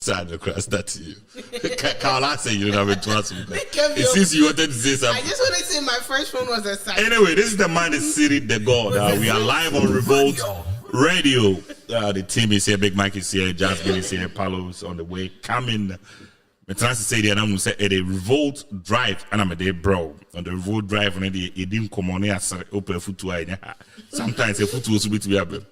Sad across that to you. Carl, I say you don't have to answer. It seems you wanted to say something. I just want to say my first phone was a side. Anyway, this is the man, the city, the God. We are live on Revolt Radio. The team is here. Big Mike is here. Jasmine is here. Paolo's on the way. Coming. I'm trying to say, I'm going to say, a Revolt Drive. And I'm a day, bro. On the Revolt Drive, and it didn't come on here. Open foot to sometimes a foot was a bit weird.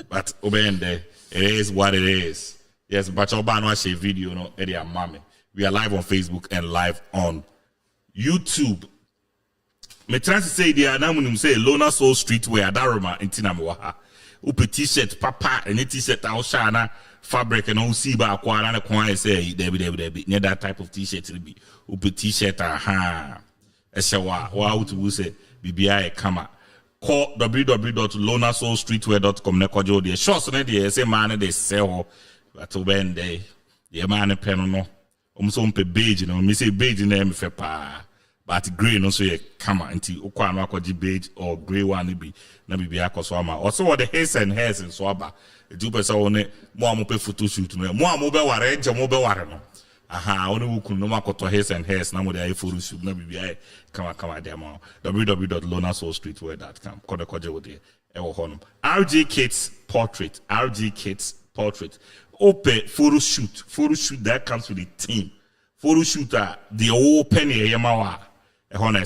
But obeying there, it is what it is. Yes, but you'll watch a video, no, Eddie and Mommy. We are live on Facebook and live on YouTube. Me trying to say the Anamunum say Lona Soul Streetwear, Daroma, and Tinamaha. Upe t-shirt, papa, and a t-shirt, Shana, fabric, and Osiba, Aquana, Aquana, say, Debbie, near that type of t-shirt to be. Upe t-shirt, aha. A shower, wow, to say, BBI, Kama. Call www.lonasoulstreetwear.com. Nekojo, the shorts on the say, man, they sell. But when they, the man pen no, so pe beige, you know, me say beige name fe pa, but grey no so ye come anti okwa no akwaji beige or grey one be na be akoso ama. Also the hairs and so aba. E do person one mo amope photo shoot no, mo amobe ware enje mo be ware no. Aha, oni wukun no makoto hairs na mo dey photo shoot na be ai come there ma. www.lonasoulstreetwear.com. Kode koje wo dey e wo honum. RG Kids Portrait. Open photo shoot that comes with the team. Photo shooter, the open yamawa, a honor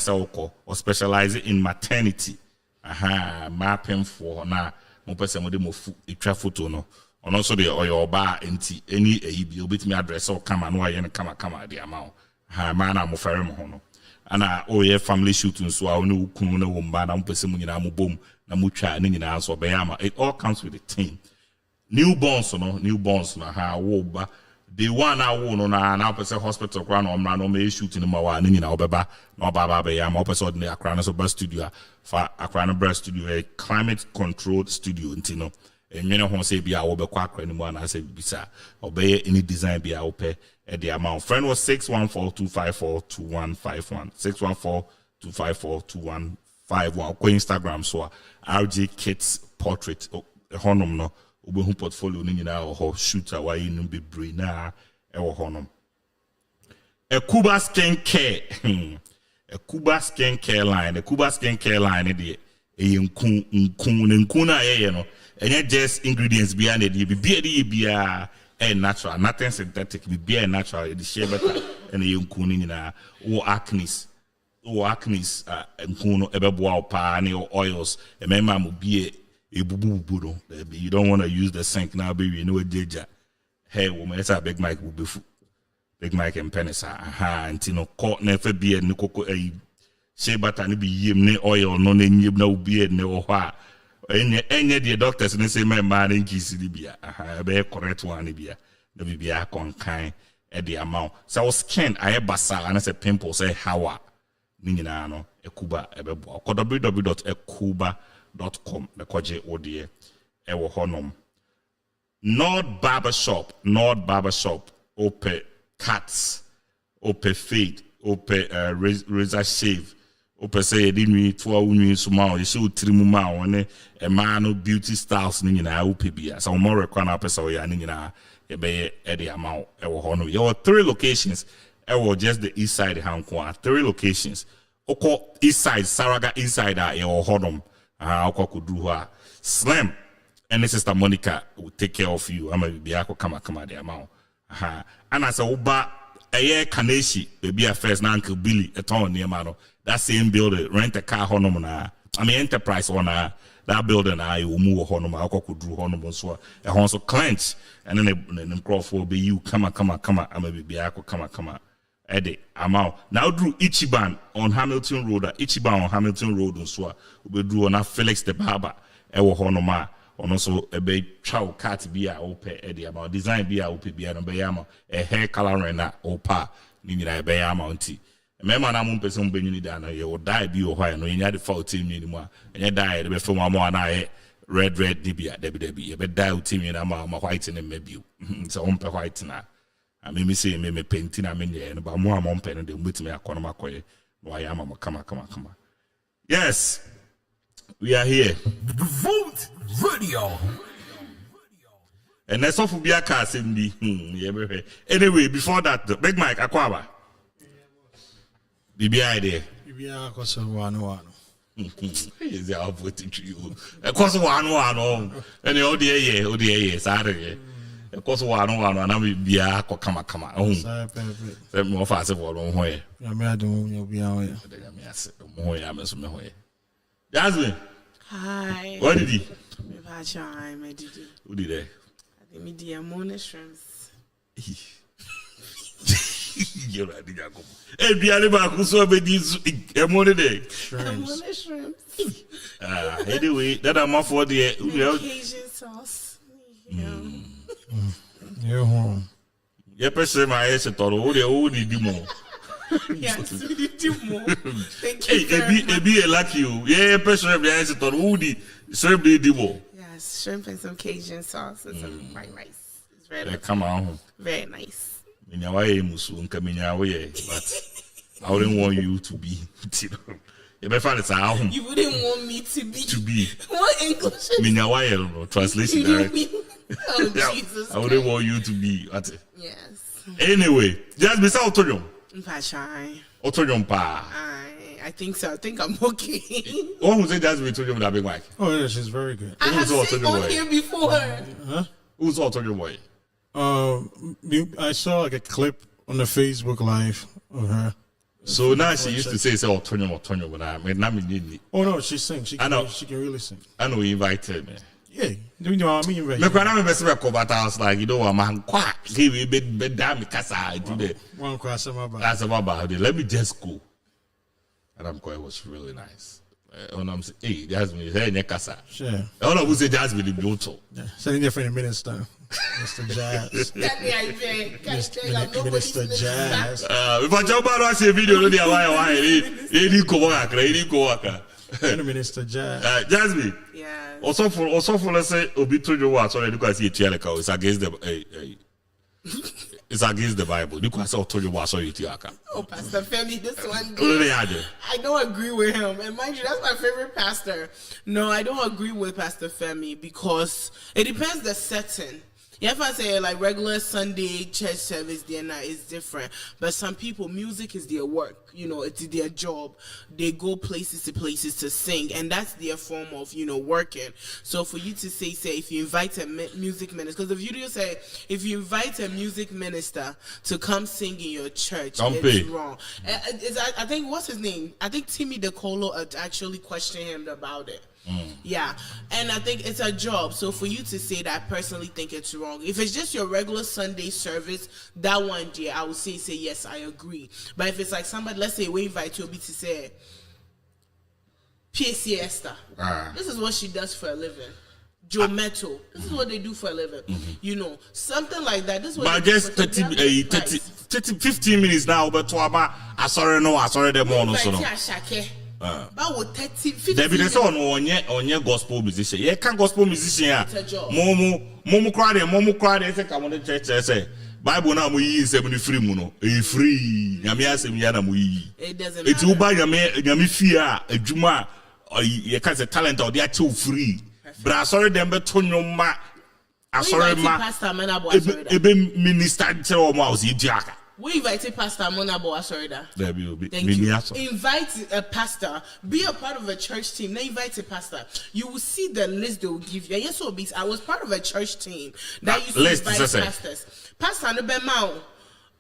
or specializing in maternity. Aha, mapping for na mo person mo de mo a photo no. And also the oil bar enti any a bit me address or come and why and come the amount. Ha man I'm offering hono. And family shooting so I know kuno wumba na person mo nyina mo bom na mo twa ni nyina so be it all comes with the team. Newborns no ha wo ba the one I wo no na person hospital kra no mra no me shooting ma wa ni na obeba na obaba be ya ma person de akra no so ba studio fa akra no bra studio a climate controlled studio ntino enwene ho say bia wo be kwa akra ni mu na say bisa obey any design bia wo pe e the amount friend was 614-254-2151 614-254-2151 ko Instagram so RG Kids Portrait honum no Ubehu portfolio ni nyina ho shooter wa yin be brain na e wo honom. Kuba Skin Care. Kuba Skin Care line. Kuba Skin Care line de e nku na ye no. Enye just ingredients behind it. Be natural, nothing synthetic. Be natural. The shea better and e nku ni nyina wo acnes nku no ebeboa pa na oils. E mema mo be you don't want to use the sink now, baby. You know a jeja. Hey, woman, that's a Big Mike will be Big Mike and Penis. Aha, and Tino caught never be a Nikoko a shea butter and be yim oil, no name no beard, no wha. Any the doctors and they say, my man in Kisibia. Aha, be correct one, Libya. The BBA con kind at the amount. So I was scanned, I have basal and I said pimple, say how Ninano, a Cuba, a bebo. www.ekuba.com the koje odie ewo honum Nord Barbershop ope cuts ope fade ope razor shave ope say edinwi to unwi suma o she utrimu ma one e man no beauty styles ni nyina ope bia so more rekwa na pesa o ya ni nyina e be e de amount ewo honum you have 3 locations ewo just the east side hankwa 3 locations oko east side Saraga east side ewo honum Slim and Sister Monica will take care of you. I'm a biako kama the amount. And as a uba a year Kaneshi, be a first Uncle Billy a town near Mano. That same building, rent a car honoma. I mean enterprise on that building I will move honoma, I could do honoma so a honso clench and then the crop will be you come. I'm a biako kama. Eddie amount now drew Ichiban on Hamilton Road and so we drew on Felix the Barber ewo honoma on also a big chow cat be a ope Eddie about design be a ope be an bayama a hair color na opa nini na bayama unti remember na mun person be ni da na you die be o why no you had the 14 anymore and you die the before mama na red dibia debi be die team na ma white in maybe so on pe white na I me say me painting I mean but more am pen de with me akọ no makoye no I am come. Yes, we are here. Vote Radio. And that's all for be a cast in the anyway. Before that, the Big Mike Aquaba. The idea. Yeah, because one. Is the output to you? Of course, one, and all the year, Saturday. Of course, one, and I will be a come. Let me offer us a word way. I don't be out here. Jasmine, Hi. what did he? Who did I think me dear Mona shrimps. You're right, Jacob. Hey, Bialeba, who's so many money day? Mona shrimps. Anyway, that I'm off for the Cajun sauce. You're home. Yeah, person, my ass at all. Who did more? Yes, we do more. Thank Hey, you very much. it be a lucky you. Yeah, person, my ass at all. Who did serve the demo? Yes, shrimp and some Cajun sauce and some white rice. It's very nice. Come on. Very nice. Minyawaye musu nkaminyawaye, but I wouldn't want you to be. You better find it out. You wouldn't want me to be. To be. What English? Minyawaye, translation direct. Oh, Yeah, Jesus. I wouldn't want you to be. Yes. Anyway, just be so Otonium. Mpachai. Otonium pa. I think so. I think I'm okay. One who said just be Otonium that Big Mike. Oh, yeah, she's very good. I have Who's seen Otonium on boy? here before. Who's Otonium boy? I saw like a clip on the Facebook Live of her. So now she used to say Otonium, but I mean, not me. Oh no, she sings. I know. She can really sing. I know he invited me. Yeah, you know what I mean? Right? Me kwa na me best record, but I was like, you know what, man, kwa, give me bed damn casa, I do that. One cross my back. That's about it. Let me just go. And I'm quite, it was really nice. When I'm saying, hey, Jasmine, hey, Nekasa. Sure. All of us say Jasmine is beautiful. Yeah. Sending there for the minister, Mr. Jazz. That day I beg. Minister Jazz. If I jump out, I see a video, no, why, he didn't go work, he didn't go work. And Minister Jazz. Jasmine. Yeah. Also for let's say, Obi told you what, sorry, because it's against the, it's against the Bible. You can say, told you what, sorry, Tiaka. Oh, Pastor Femi, this one. Really, I I don't agree with him. And mind you, that's my favorite pastor. No, I don't agree with Pastor Femi because it depends the setting. Yeah, if I say like regular Sunday church service, then it's different. But some people, music is their work. You know, it's their job. They go places to sing, and that's their form of, you know, working. So for you to say if you invite a music minister, because the video say if you invite a music minister to come sing in your church, it's wrong. I think what's his name? I think Timmy DeColo actually questioned him about it. Yeah, and I think it's a job. So for you to say that, I personally think it's wrong. If it's just your regular Sunday service, that one day I would say yes, I agree. But if it's like somebody, let's say we invite you to say PSC Esther, this is what she does for a living. Joe Metal, this is what they do for a living. You know, something like that. This is what. But just 30, 15 minutes now. But I sorry them on also. About 30, 50 There be the son on your gospel musician. Yeah, can gospel musician. Momo cry, say come on the church. Say Bible now we use 70 free muno. Free. Yamia se yana mu yi. It doesn't matter. It's uba yami fear ejuma. You can say talent or they are too free. But I sorry them be tonyo ma. I sorry ma. Pastor Manabo. Ebe minister tell ma was idiaka. We invited Pastor Monabo Asorida. There will be. Thank you. Invite a pastor. Be a part of a church team. Now invite a pastor. You will see the list they will give you. Yes, I was part of a church team that used to invite pastors. Pastor Nobemao.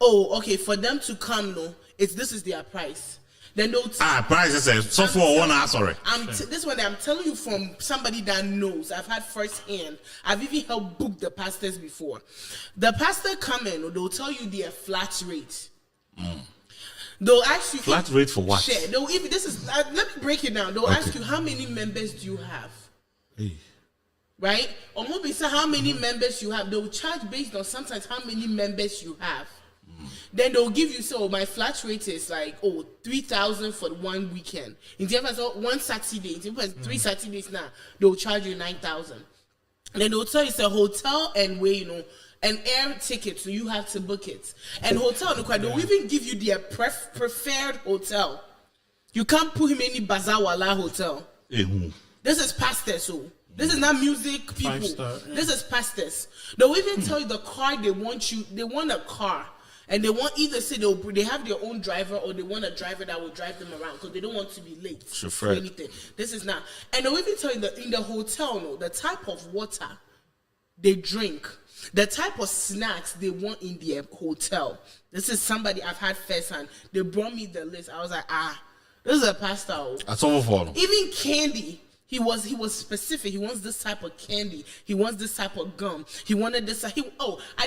Oh, okay. For them to come, no, this is their price. Then they'll prices. So for one hour, sorry. This one I'm telling you from somebody that knows. I've had first hand. I've even helped book the pastors before. The pastor come in, they'll tell you their flat rate. They'll ask you flat rate for what? Share. If this is let me break it down. They'll ask you how many members do you have. Hey. Right? Or maybe say how many members you have. They'll charge based on sometimes how many members you have. Then they'll give you, so my flat rate is like, 3,000 for 1 weekend. In terms of 1 Saturday, in terms of 3 Saturdays now, they'll charge you 9,000. Then they'll tell you it's a hotel and where, you know, an air ticket, so you have to book it. And hotel, they'll even give you their preferred hotel. You can't put him in any Bazawala hotel. This is pastor, so. This is not music people. 5-star, yeah. This is pastors. They'll even tell you the car they want a car. And they want either say they have their own driver or they want a driver that will drive them around because they don't want to be late Chauffeur. for anything. This is not. And they'll even tell you that in the hotel, the type of water they drink, the type of snacks they want in their hotel. This is somebody I've had firsthand. They brought me the list. I was like, this is a pastor. That's all for Even candy. He was specific. He wants this type of candy. He wants this type of gum. He wanted this. I didn't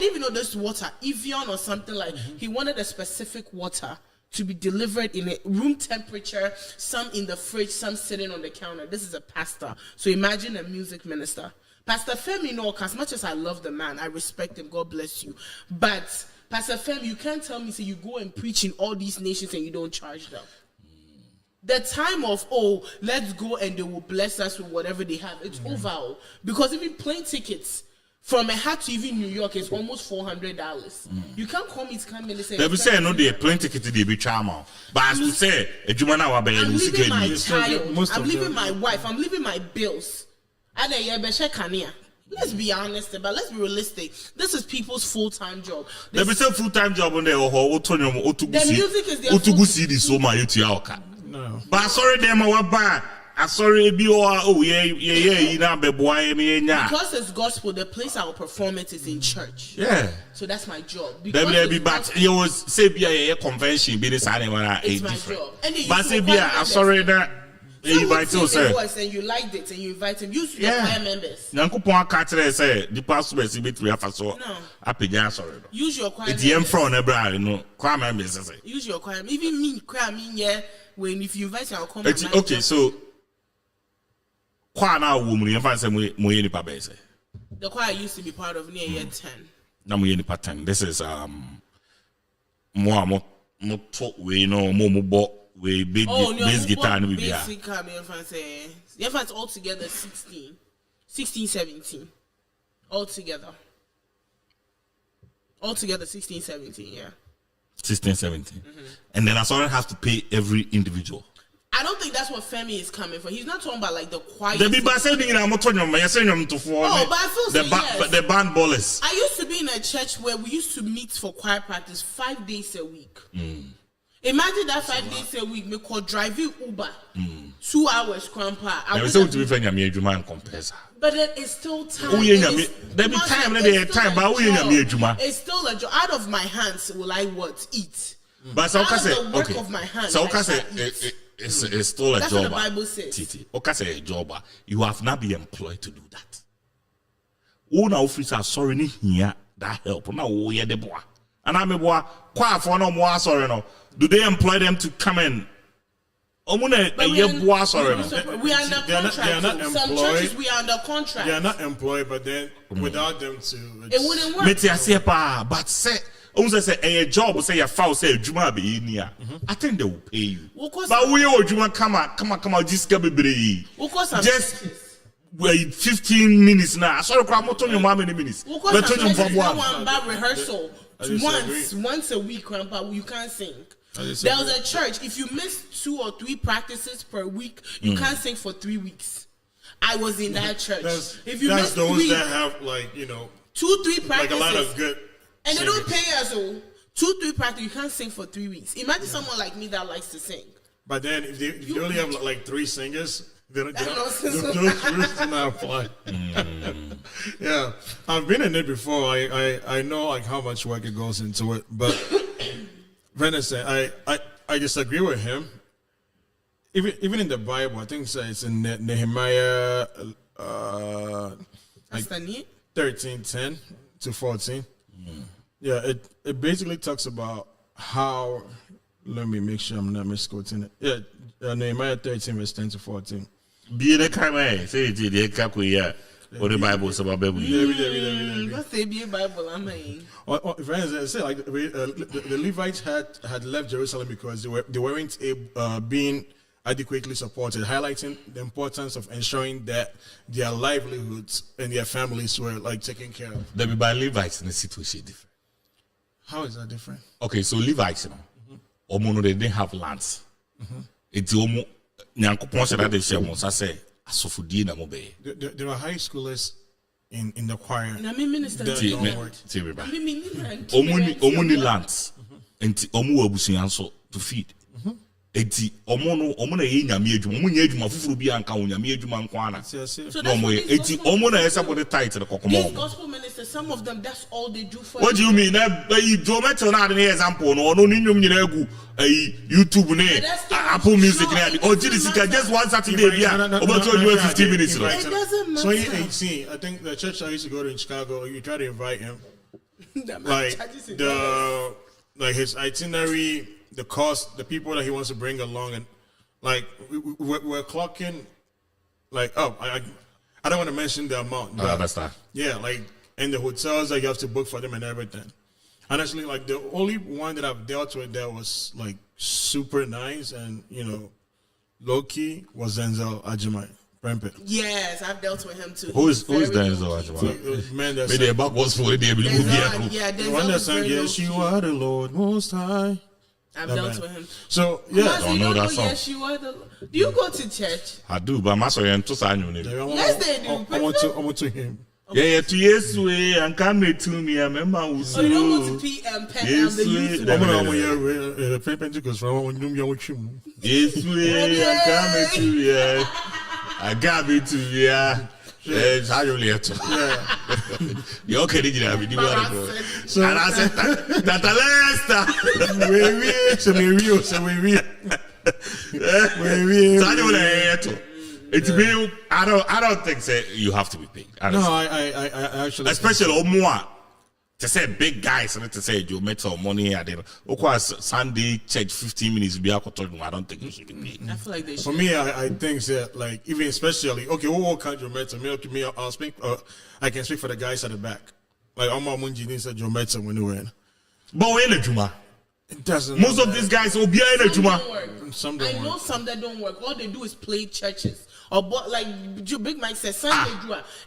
even know this water, Evian or something like. He wanted a specific water to be delivered in a room temperature. Some in the fridge, some sitting on the counter. This is a pastor. So imagine a music minister. Pastor Femi Noka, as much as I love the man, I respect him. God bless you. But Pastor Femi, you can't tell me say you go and preach in all these nations and you don't charge them. The time of, let's go and they will bless us with whatever they have, it's over. Because even plane tickets from a hat to even New York is almost $400. You can't call me to come in and say, they be say no the plane ticket they be charm. But as to say, I'm leaving my child, I'm leaving my wife, I'm leaving my bills. Let's be honest but let's be realistic. This is people's full-time job. They be say full-time job on there the music is their full-time. No. But sorry, them I sorry, because it's gospel, the place our performance is in church. Yeah. So that's my job. But you was say be a convention, be this animal it's my job. But say be I sorry that you invite and you liked it and you invite him. Use your choir members. Nyankopon ka kire say the pastor be betri afa so. Apenya sorry. Use your choir. It's yem from ebra no choir members say. Use your choir. Even me choir me when if you invite I'll come. Okay, so choir now woman you find say mo ye nipa be say. The choir used to be part of near year 10. Na mo ye nipa 10. This is mo to we no mo bo we bass guitar and we are. It's altogether 16, 17. Altogether 16, 17, yeah. 16, 17. And then I sort of have to pay every individual. I don't think that's what Femi is coming for. He's not talking about like the choir. But I feel the band ballers. I used to be in a church where we used to meet for choir practice 5 days a week. Imagine that 5 days a week, me call driving Uber, 2 hours, grandpa. But it's still time. There be time, but it's still a job. Out of my hands will I eat? But out of the work of my hands, so it's still a That's job. That's what the Bible says. Titi, say a job. You have not been employed to do that. One officer are sorry here that help. Now we are the boy. And I'm a boy. Quite for no more sorry no. Do they employ them to come in? We are under contract. Some churches we are under contract. They are not employed, but then without them to, it wouldn't work. But say a job say your foul say Juma be in here. I think they will pay you. But we are Juma come on, just just wait 15 minutes now. Sorry, how many minutes? About rehearsal. Once a week, grandpa, you can't sing. There was a church. If you miss 2 or 3 practices per week, you can't sing for 3 weeks. I was in that church. If you miss those 3, that have 2-3 practices, like a lot of good, and they don't pay us all. 2-3 practices, you can't sing for 3 weeks. Imagine someone like me that likes to sing. But then if you only have like 3 singers, those rules do not apply. Yeah, I've been in it before. I know like how much work it goes into it, but Venice, I disagree with him. Even in the Bible, I think it's in Nehemiah 13:10 to 14. Yeah, it basically talks about how. Let me make sure I'm not misquoting it. Yeah, Nehemiah 13 verse 10 to 14. Be the camera, say the or the Bible is about Bible. Let's say be Bible, I mean. Friends, say like the Levites had left Jerusalem because they weren't being adequately supported, highlighting the importance of ensuring that their livelihoods and their families were like taken care of. They be by Levites in the situation different. How is that different? Okay, so Levites, they didn't have lands. It's Nyankopon said that they share once. I say, asofodie na mo be. There are high schoolers in the choir. Na me minister That ti don't work. Omuni lands. Enti omu wa abusua nso to feed. Enti omo na ye nyame adwuma. Omo nya adwuma fufuru bi anka wo nyame adwuma nko ana. No mo ye. Enti omo na yesa body tight the kokomo. These gospel ministers, some of them, that's all they do for. What do you mean? You do metal na the example no nyum nyina egu YouTube ne Apple Music ne o jiri just one Saturday bia about 15 minutes. It doesn't matter. 2018, I think the church I used to go to in Chicago, you try to invite him. Like his itinerary, the cost, the people that he wants to bring along, and like we're clocking like I don't want to mention the amount. But that's that. Yeah, like and the hotels that you have to book for them and everything. Honestly, like the only one that I've dealt with that was like super nice and low key was Denzel Ajimai. Yes, I've dealt with him too. Who is Denzel Ajimai? Man, that's maybe about was for the the one that sang "Yes, you are the Lord Most High." I've dealt with him. So yeah, I don't know that song. Yes, you are the. Do you go to church? I do, but I'm also into Sanyo. Yes, they do. I want to him. Yeah, to yes way and come to me. I remember who. Oh, you don't go to PM Pen and the youth. Yes way and come to me. I got me to yeah. Yes, I really have to. You okay? Did you have it? So and I said that I don't think say you have to be paid. Honestly. No, I actually, especially Omoa. To say big guys, and to say you make some money at them. Of course, Sunday church 15 minutes be out. I don't think you should be paid. I feel like they should. For me, I think that like even especially what country me? I'll speak. I can speak for the guys at the back. Like Omar Munji needs a Jometa when you win. But we're in a Juma. It doesn't. Most of these guys will be in a Juma. Some don't I know some that don't work. All they do is play churches. Or like Big Mike says, Sunday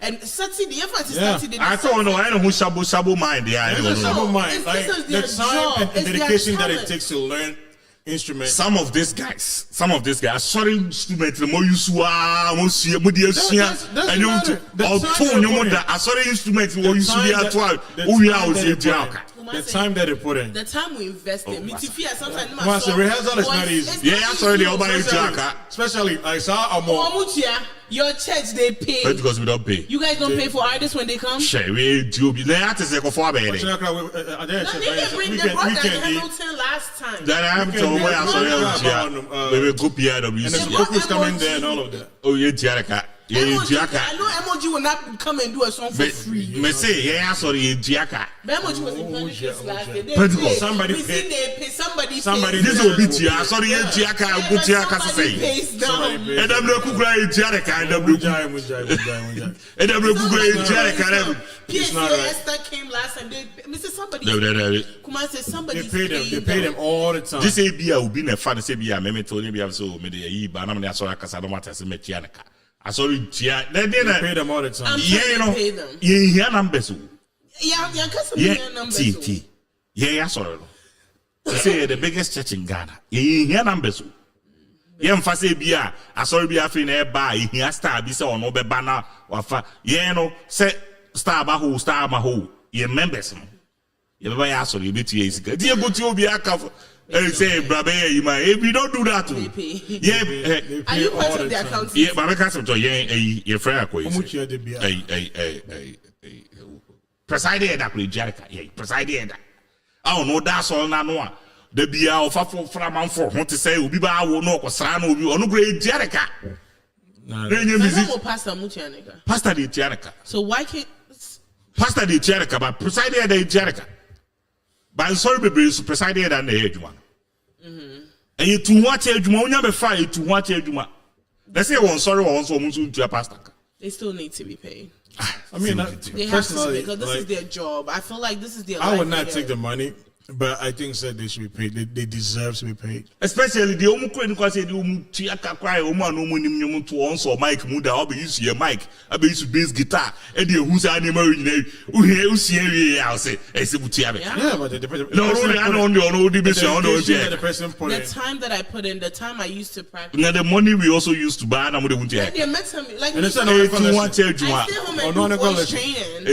and Saturday. Saturday. I don't know. I know who Shabu mind. Yeah, Shabu mind. Like the time and dedication that it takes to learn instruments. Some of these guys. Sorry, instruments. The more you swah, more see, more dear. And you phone you that. Sorry, instruments. More you see at all. The time that they put in. The time we invest in. Sometimes the rehearsal is not easy. Yeah, sorry, the Obama especially I saw your church they pay. Because we don't pay. You guys don't pay for artists when they come? Sure, we do. They have to say go for They didn't bring the brother Hamilton last time. That I'm told where I we will go PIW. And the book was coming there and all of that. Oh, yeah, Jerica. Yeah, I know Emoji will not come and do a song for free. Me say, yeah, sorry, Jaka. Emoji was in Pentecost last day. Somebody this will be Tia. Sorry, Jaka. Good Jaka to say. And I'm not cooking Jerica. And I'm not cooking Jerica. PSA came last time. Mr. Somebody. Kumar said somebody. They paid them all the time. This ABA will be a fan. Say, be a meme told me, so maybe but I'm not sorry because I don't want to say Jerica. I saw you. They pay them all the time. Pay them. Yeah, numbers. Yeah, numbers. Yeah, sorry. They say the biggest church in Ghana. Yeah, numbers. Yeah, mfase bia. I saw you after in buy. He star be so no be banner. Wafa. Yeah, no. Say star maho. Yeah, members. Yeah, buy aso. You be 2 years ago. Do you go to be a cover? And say, brother, we don't do that too. Yeah, are you part of the account? Yeah, but I can't tell you, friend. Presiding that with Jerica, presiding that. I don't know that's all now. The beer of a from for what to say, we will know what San will be on great Jerica. Pastor Muchanika. Pastor the Jerica. So why can't Pastor the Jerica, but presiding the Jerica? But I'm sorry, baby, is presiding than the age one. And you to watch age one, you never fight to watch age one. Let's say one sorry, one so much to a pastor. They still need to be paid. I mean, they have to because this is their job. I feel like this is their. I would not take the money But I think that they should be paid. They deserve to be paid. Especially the omu kwen kwa say the omu tiaka kwa omu anomu nim nyom to on so mic mu da obe use your mic, obe use bass guitar, e dey hu say animal nyina uhe usie wie ya say e se butia be. Yeah, but the time that I put in, the time I used to practice. Now the money we also used to buy na mo de hu tie. They met him like and I it's not stay home and do voice training.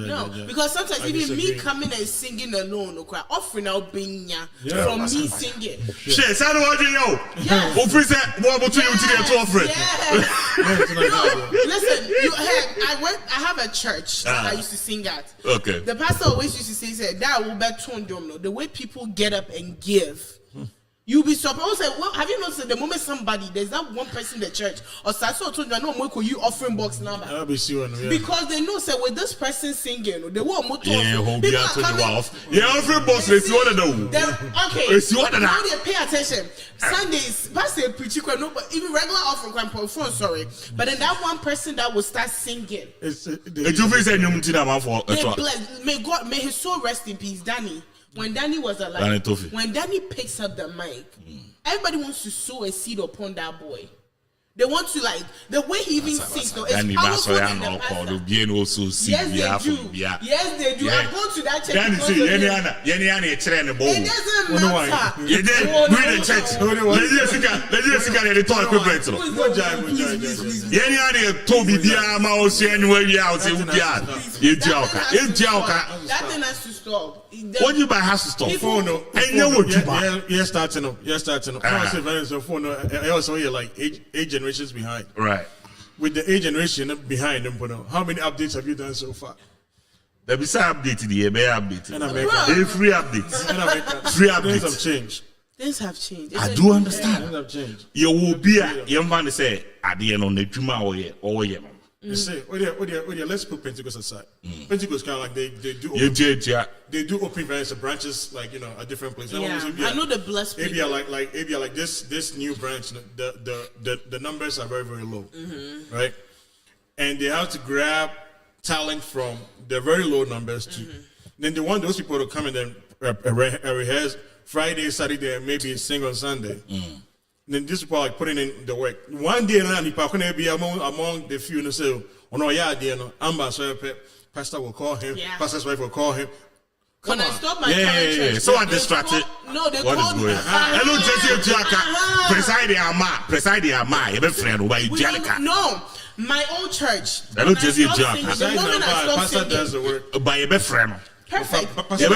No, because sometimes even me coming and singing alone, offering out binya from me singing. Shit, I don't yo. Offer what between you to the offering. No, listen, I have a church that I used to sing at. Okay. The pastor always used to say that will be the way people get up and give. You'll be surprised. Well, have you noticed that the moment there's that one person in the church or Sasso told you, I know you offering box number. I'll be sure. Because they know, say, with this person singing, they want more to offering box is what I know. Okay. It's what I know. Now they pay attention. Sundays, pastor preaching, no, but even regular offering phone, sorry. But then that one person that will start singing. May his soul rest in peace, Danny. When Danny was alive, when Danny picks up the mic, everybody wants to sow a seed upon that boy. They want to the way he even sings though. It's powerful than the pastor. Yes, they do. Yes, they do. I've gone to that church. It doesn't matter. You did read the church. Let's get the talk equivalent. Toby Diama or January out. That thing has to stop. What you buy has to stop. Phone, I know what you buy. You're starting up. I say phone. I also hear like 8 generations behind. Right. With the 8 generation behind them, how many updates have you done so far? There be some updated here, be updated. Free updates. Free updates have changed. Things have changed. I do understand. Things have changed. You will be a young man say at the end on the Juma or yeah. You say, let's put Pentecost aside. Pentecost kind of like they do. They do open various branches, like at different places. I know the blessed people. Maybe like this new branch. The numbers are very, very low, right? And they have to grab talent from the very low numbers too. Then they want those people to come and then rehearse Friday, Saturday, and maybe sing on Sunday. Then these people are like putting in the work. One day, he gonna be among the few and say, "Oh no, pastor will call him. Pastor's wife will call him." When I stopped my current church, so I'm distracted. They called me. Hello, Jesse Jaka. Preside Ama. You're friend by Jalika. No, my old church. Hello, Jesse Jaka. The moment I stopped singing, does the work by a friend. Perfect. The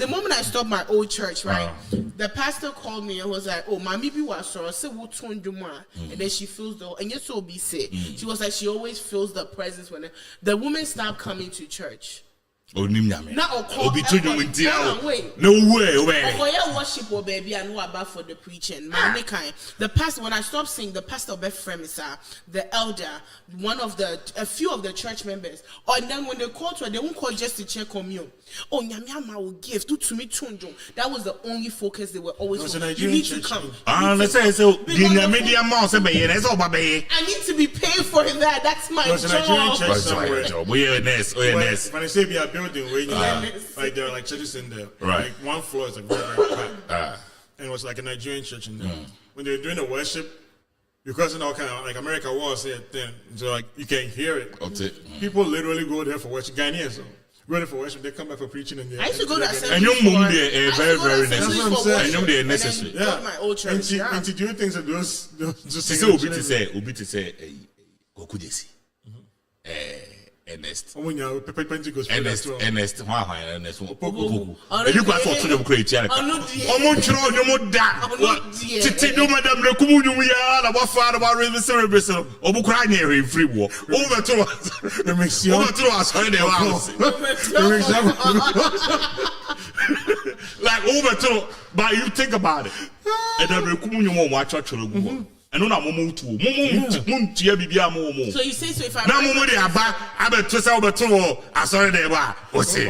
moment I stopped my old church, right, the pastor called me and was like, "Oh, my maybe was so say what and then she feels and yes, so be say she was like she always feels the presence when the woman stopped coming to church. Oh, not no way. Worship or baby, I know about for the preaching. The pastor, when I stopped singing, the pastor the elder, a few of the church members, and then when they call to her, they won't call just to check on you. Oh, Nyamiama will give to me chunjung. That was the only focus they were always on. You need to come. I need to be paid for that. That's my job. When I say we are building, like there are like churches in there. Right. Like one floor is like very packed. And it was like a Nigerian church in there. When they were doing the worship, because kind of like America was there then, so like you can hear it. People literally go there for worship. Ghanaians go there for worship. They come back for preaching and I used to go to assembly. And your mom there very necessary. And they necessary. Yeah. My old church. And to do things that those just Obi to say Goku Jesse. Ernest. Ernest. And you got for to them create. Madam free war. Over to us. Like over to, but you think about it. And then watch out to and no momo to tia bibia momo. So you say so if I na momo de aba abeto say obeto asori de ba o say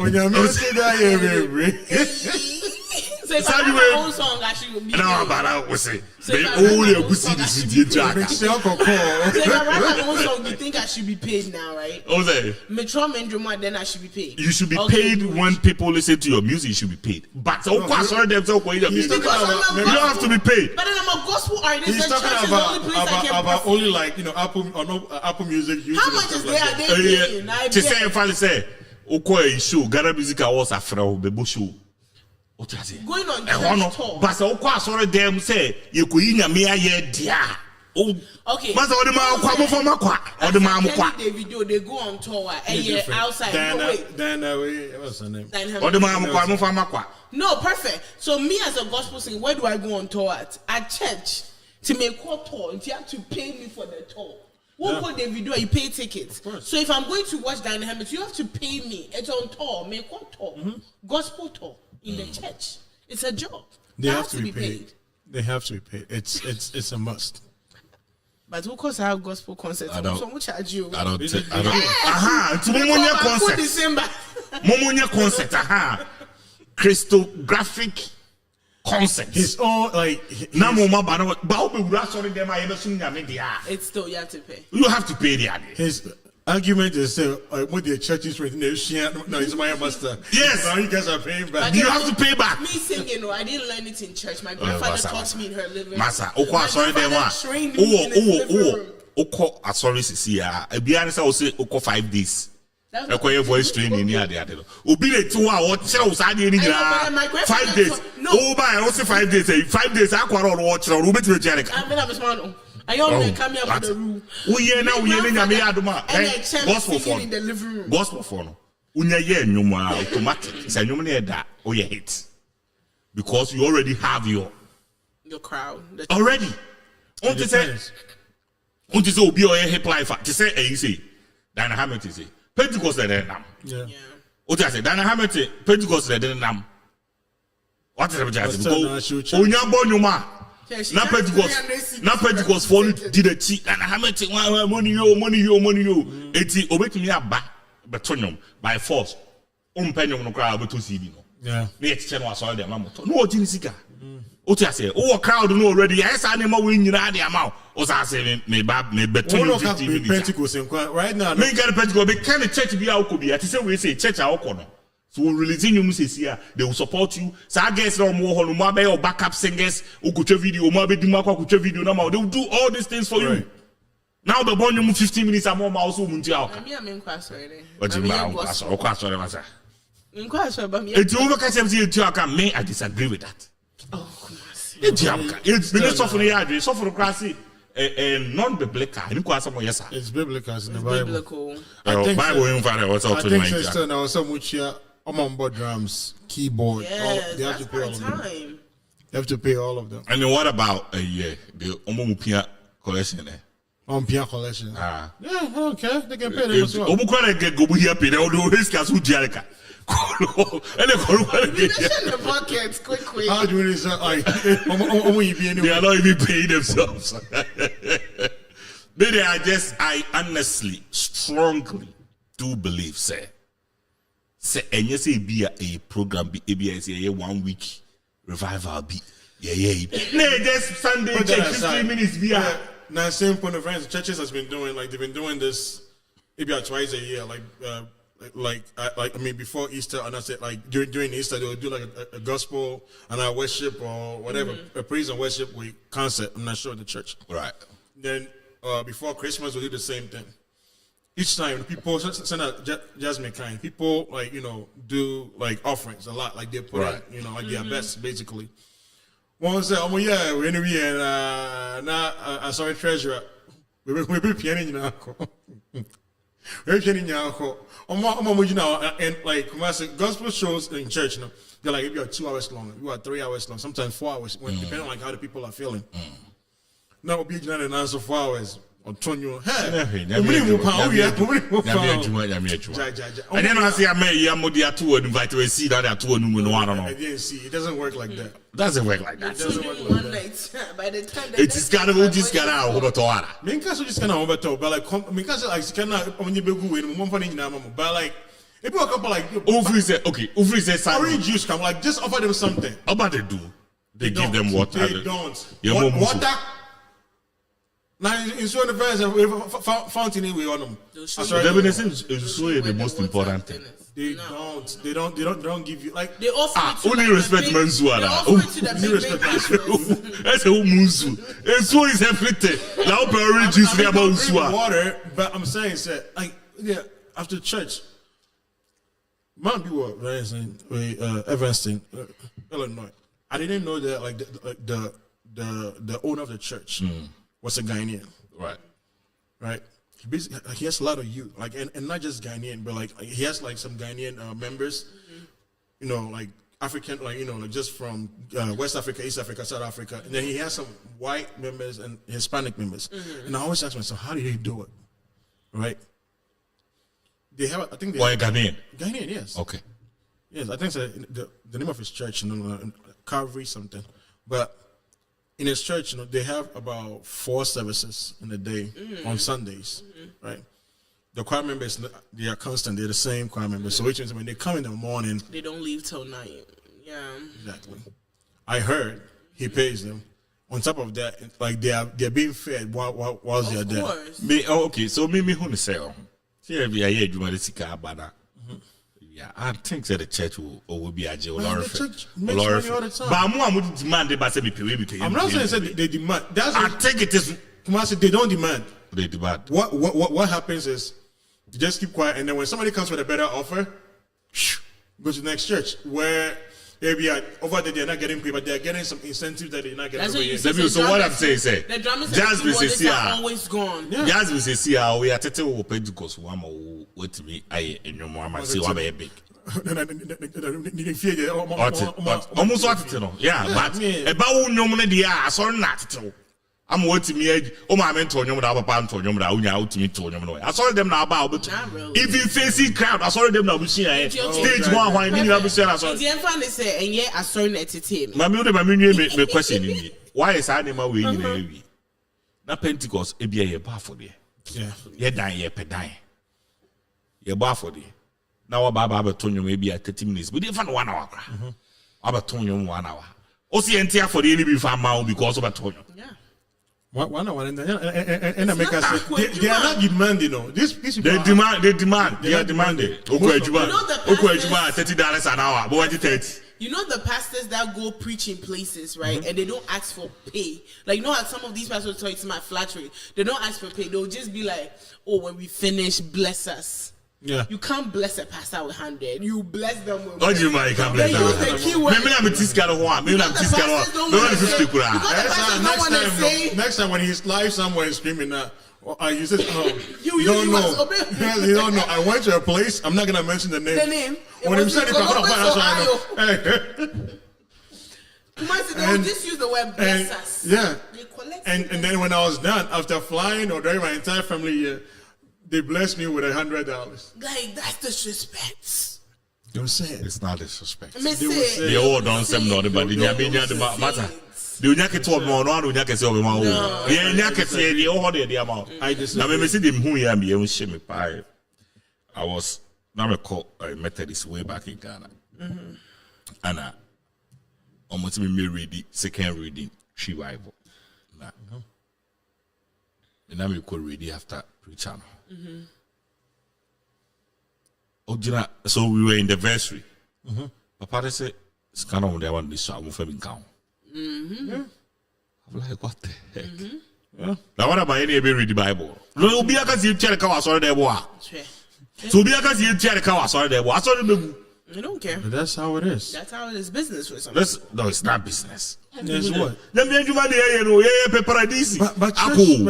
So if I have my own song, I should be. No, but I was say. So if I They write only my a own good song, I city should be Jack. paid. So if I write my own song, you think I should be paid now, right? Oh, say. Metro Mendroma, then I should be paid. You should be Okay, paid good. when people listen to your music. You should be paid. But so sorry themselves for your music. You Because I'm a don't have to be paid. But then I'm a gospel artist. He's The church talking is the only place I can about perform. only like Apple or no Apple Music. YouTube, How and much stuff is like they that. are they paying? I To say bet. if I say, "Okay, show Ghana Music Awards after Bebo show." What you say? Going on Hono, church tour. but so sorry them say you could in your mere dia. Oh, Okay. but all the man kwa for makwa, all the man kwa. The video they go on tour and It's yeah different. outside. No wait. What's her name? All the man kwa for makwa. No, perfect. So me as a gospel singer, where do I go on tour at? At church to make a tour, and you have to pay me for the tour. What go the video? You pay tickets. So if I'm going to watch Dynamics, you have to pay me. It's on tour, make a tour, gospel tour in the church. It's a job. They That have has to be paid. They have to be paid. It's a must. But of course, I have gospel concerts. I don't- So much charge you. I don't. Is it- Aha, to Momonia concert. December. Momonia concert. Aha, Christographic concert. His own like Na mama bana ba obe wura sorry dem aye be sun nyame dia. It's still you have to pay. You have to pay the ade. his argument is with the churches with no, it's my master. Yes. Now you guys are paying back. But You then have to pay back. Me singing, I didn't learn it in church. My grandfather Massa, taught Massa. me in her living room. Masa, My okwa sorry dem grandfather wa. trained me in his living room. Okọ asori sisi ya. Ebia ne say o say okọ 5 days. That's Ekoye voice training ni ade ade no. Obi le ti wa o kire o sa de ni I know, but my nyina. grandfather 5 days. no. O ba o say 5 days. 5 days akwara o kire o beti be ka. I mean, I'm a smart. I only come here for the room. Uye na uye ne nyame adoma. And I champ Gospel singing for. in the living room. Gospel for no. Unya ye nnwom a automatic. Say nnwom na da o ye hit. Because you already have your The crowd. The already. On to say Depends. on to say obi o ye hip life. To say you say Dana Hamilton say Pentecost dey nam. Yeah. yeah. O to say Dana Hamilton Pentecost dey nam. What is the just But go still, onya bo nnwom Yeah, she na has 300 Pentecost for di the chi Dana Hamilton money yo eti obetumi aba beto nnwom by force. Umpe nnwom no kra obeto CD no. Yeah. Na yɛkyekyɛ no asɔre de ama moto na ɔgye ne sika wote ase wowɔ crowd no already yɛyɛ saa nneɛma wei nyinaa de ama wo wo saa se mebɛto One no of 50 the minutes Pentecost in right now. No, menka ne Pentecost bɛka ne church bi a wokɔ bi ate sɛ wei sɛ church a wokɔ no so wo release nnwom sɛsi a they will support you saa guys na ɔmo wɔ hɔ no mo abɛyɛ wo backup singers wokɔtwa video mo abɛdi mu akɔ akɔtwa video no ma they will do all these things for you Right. now wobɛbɔ nnwom 15 minutes ama ɔma wo so wo mu ntua wo ka Me, I'm in class already. ɔgye ma wokɔ asɔre ma sa In class, but me. enti wobɛka kyɛm sɛ yɛtua wo ka me I disagree with that Oh, come on. Mene sɔfo no yɛ adwene sɔfo no koraa se non-biblical ɛne kɔ asɛm ɔyɛ saa it's biblical in the It's Bible. biblical. I think Bible so. yɛmfa dɛ wɔ sɛ I ɔto think nnwom sister now some which on board drums, keyboard, Yes, they have to that's pay all my of them. time. They have to pay all of them. And then what about the ɔmo mu pia collection ɛ On piano collection. Ah. Yeah, I don't care. They can pay them as well. ɔmo kora na gɛ gobu hia pay dɛ ɔde ɔde sika so tua ne ka ɛne kɔrɔ kɔrɔ We mentioned the buckets quickly. How do you say like you be they anyway? are not even paying themselves maybe I honestly strongly do believe say ɛnyɛ sɛ ebi a program bi ebi a ɛsɛ ɛyɛ 1 week revival bi yɛyɛ na just Sunday Put that check aside. 15 minutes bi a Now, same point of reference. Churches has been doing like they've been doing this maybe twice a year. I mean, before Easter, and I said like during Easter they'll do like a gospel and a worship or whatever, a praise and worship week concert. I'm not sure the church. right. Then before Christmas we'll do the same thing. Each time people send out Jasmine kind. People like do like offerings a lot. Like they put Right. in, like their best basically. One say, "Oh yeah, we're in the and now I saw a treasurer. We be piano now. We're piano now. And like gospel shows in church, they're like maybe 2 hours long, you are 3 hours long, sometimes 4 hours, depending on like how the people are feeling. Now be an answer 4 hours. Antonio, hey, And then I say I may yamodi atu and invite to see that atu and no I don't I know. didn't see. It doesn't work like that. Doesn't work like that. It doesn't work like One that. night. By the time It is kind of just kind of over to ara. Minka so just kind of over top, but like minka so like kind of when you be good, but like If you come like Ufri said orange juice come, like just offer them something. How about they do? They give them water. They don't. Yeah, water. Now in so the first fountain we on them. Is the most important thing. They don't give you like they offer only respect Mansuara. That's a Munsu. And so is everything. Now orange juice about water, but I'm saying like after church. Man, we were Evanston, Illinois. I didn't know that like the owner of the church was a Ghanaian. Right. He has a lot of youth, like and not just Ghanaian, but like he has like some Ghanaian members, you know, like African, like you know, like just from West Africa, East Africa, South Africa, and then he has some white members and Hispanic members. And I always ask myself, how do they do it? Right. They have, I think they have Ghanaian. Ghanaian, yes. Okay. Yes, I think so. The name of his church, you know, Calvary something. But in his church, you know, they have about 4 services in a day on Sundays, right? The choir members, they are constant. They're the same choir members. So which means when they come in the morning, they don't leave till night. Yeah. Exactly. I heard he pays them. On top of that, like they're being fed while they're there. Of course. Okay, so me who say yeah, I think that the church will be a jail. The church makes money all the time. But I'm not saying they demand. I think it is. They don't demand. They demand. What happens is you just keep quiet, and then when somebody comes with a better offer, go to the next church where maybe over there they're not getting paid, but they're getting some incentive that they're not getting paid. So what I'm saying is, the drummers are always gone. Just we say, we are taking Pentecost. One more with me. I and your mom say one big. Almost what to know. Yeah, but about no money. Yeah, sorry not to. I'm waiting me. Oh, my mentor, you know, Panto, you know, out to me to you. I saw them now about. If you face crowd, I saw them now. Stage one, why didn't you have to say? I saw the say, and yet I saw it. My question why is animal way in a way? Now Pentecost, it be a bar for the. Yeah, you're dying, you're dying. You're bar for the. Now about Tonyo maybe at 30 minutes, but if 1 hour. About Tonyo 1 hour. OCNT for the enemy farm because of a Tonyo. Yeah. 1 hour and America they are not demanding, you know. These people they demand. They are demanding. $30 an hour. But what is it? You know the pastors that go preach in places, right? And they don't ask for pay. Like, you know how some of these pastors tell you it's my flattery. They don't ask for pay. They'll just be like, oh, when we finish, bless us. Yeah. You can't bless a pastor with 100. You bless them with. What do you mean? You can't bless them. Maybe I'm a Tiscalo one. Maybe I'm a Tiscalo. No one is 50 kura. Next time when he's live somewhere screaming that, you said, you don't know. You don't know. I went to a place. I'm not gonna mention the name. The name. When he said it, they'll just use the word bless us. Yeah. And then when I was done, after flying or during my entire family year, they blessed me with $100. Like, that's disrespect. Don't say it. It's not disrespect. They all don't say no, but the matter. Do you get to more? No, do you get to more? Yeah, you get to the order the amount. I just now me see them who you am here shame me pie. I was now I Methodist way back in Ghana. And almost me reading second reading Tree Bible. And now we could read after preacher. So we were in the vestry. Papa said, "It's kind of the one this so I'm from count." I'm like, what the heck? Now what about any read the Bible? No, be a case you tell the cow sorry there boy. So be a case you tell the cow sorry there boy. I saw the I don't care. But that's how it is. That's how it is business for some. No, it's not business. That's what? Let me do money here, no, yeah, paradisi. But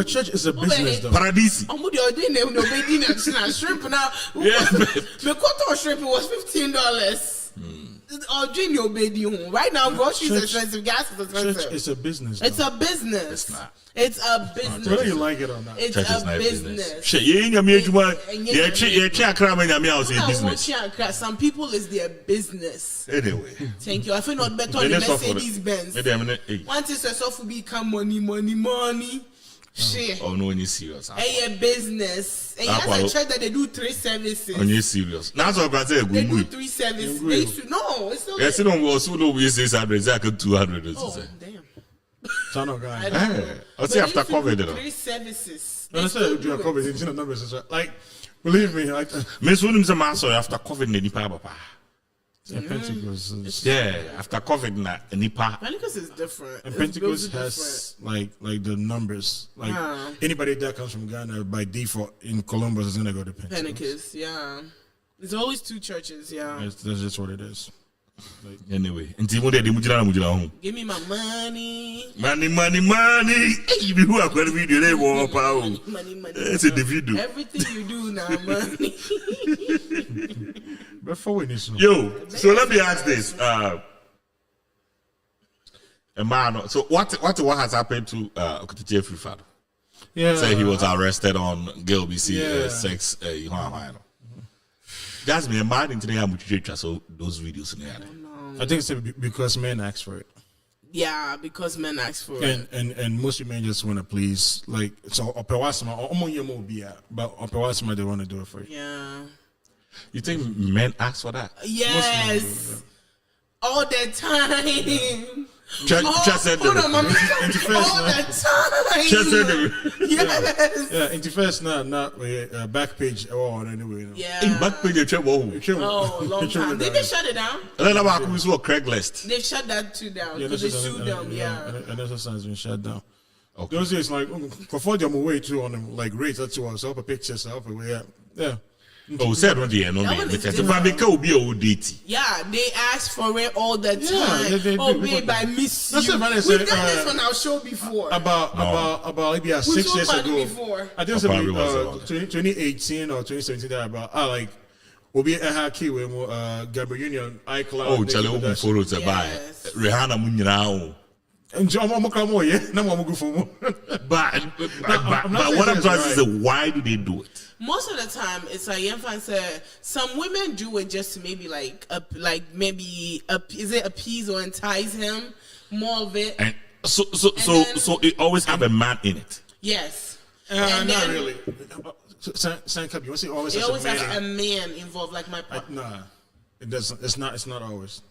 church is a business, though. Paradisi. I'm with your dinner, no baby, no shrimp now. Yeah, the quarter of shrimp was $15. Or drink your baby home. Right now, groceries are expensive, gas is expensive. Church is a business. It's a business. It's not. It's a business. Whether you like it or not. It's church a is not business. Shit, you ain't gonna business. Some people is their business. Anyway. Thank you. I feel not better on the Mercedes Benz. Once it's a soft become money. Shit. Oh no, any serious. A business. And That's yes, I why- checked that they do 3 services. On you serious. Now so I say They do good. 3 services. They used to, no, it's still Yes, you don't go so low we say 600, exactly 200 is Oh, say. damn. Son of I guy. don't know. I'll But say they after used to do COVID, you know. 3 services. When I They say still you do a do COVID, it. it's in the numbers. Like, believe me, like, Miss Williams and Master after COVID, the Nipa Papa. Pentecost is, Yeah, after COVID, na Nipa. Pentecost is different. and It's Pentecost built has like the numbers. Like Yeah. anybody that comes from Ghana by default in Columbus is gonna go to Pentecost. Pentecost, yeah. There's always 2 churches, yeah. That's just what it is. Anyway, until one day the Mujina home. Give me my money. Money. Hey, you who are going to video they won't power. Money. It's a video. Everything you do now, money. Before we need to know. Yo, so let me ask this. Man, so what has happened to Jeffrey Fado? Yeah. Say he was arrested on Gail BC Yeah. sex. That's me. Man, into the much so those videos in there. I think it's because men ask for it. Yeah, because men ask for it. And most men just want to please, like, so opewasma but opewasma they want to do it for you. Yeah. You think men ask for that? Yes. All the time. Just said Hold on, mommy. Into first, All no? the time. Just said them. Yes. Yeah, into first not back page or anyway. No. Yeah. Back page, you check what? Oh, long time. Did they shut it down? And then about who's what Craigslist. They've shut that too down Yeah, because they that's sued them. Yeah. and that's has been shut down. Okay. Those days, like, for them away too on them, like rates that was up a pictures up away. Yeah. Oh, said what the no That one name. is If I make a be a date. Yeah, they ask for it all the time. they Oh, do. babe, I miss That's you. what I We've said, done this on our show before. About maybe We 6 talked years about it ago. before. I think it's Probably about was 2018 or 2017 that about like Obi Ehaki with Gabriel Union iCloud. Oh, Charlie open photos to buy. Yes. Rihanna Munyao. And John Momo, yeah, no more go for more. But I'm not saying what I'm that's trying to say right. is why do they do it? Most of the time, it's like Yemfan said, some women do it just to maybe is it appease or entice him? More of it. And so it always have a man in it. Yes. Not then really. Sanka, you want to say always It has always a has man? a man involved, like my partner. Nah, it doesn't. It's not always.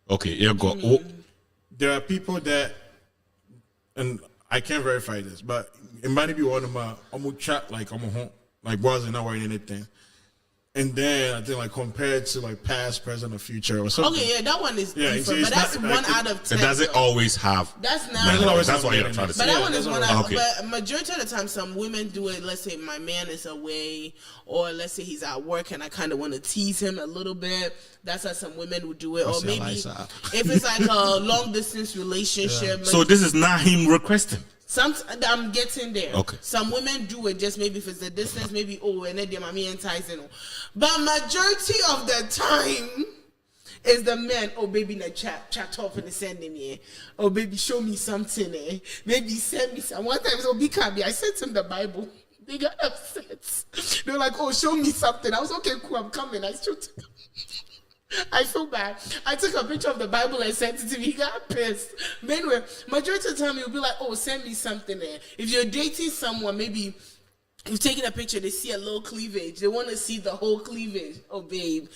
Okay, you go. There are people that, and I can't verify this, but it might be one of my chat like home, like wasn't not wearing anything. And then I think like compared to like past, present, or future or something. Okay, yeah, that one is Yeah, different, it's but that's not- one like, out of 10. It doesn't though. always have. That's not. men. always That's have what you're men trying in to it. But say. that one is that's one what out. Okay. But majority of the time, some women do it. Let's say my man is away, or let's say he's at work, and I kind of want to tease him a little bit. That's how some women would do it. Or That's maybe Eliza. if it's like a long distance relationship. So this is not him requesting. I'm getting there. Okay. Some women do it just maybe if it's the distance, maybe and then they mommy enticing. But majority of the time is the men. Oh baby, na chat off and send him here. Oh baby, show me something. Baby, send me some. One time, so big Kabi, I sent him the Bible. They got upset. They were like, oh, show me something. I was okay, cool. I'm coming. I feel bad. I took a picture of the Bible and sent it to him. He got pissed. But anyway, majority of the time he'll be like, oh, send me something there. If you're dating someone, maybe you've taken a picture, they see a little cleavage. They want to see the whole cleavage. Oh, babe,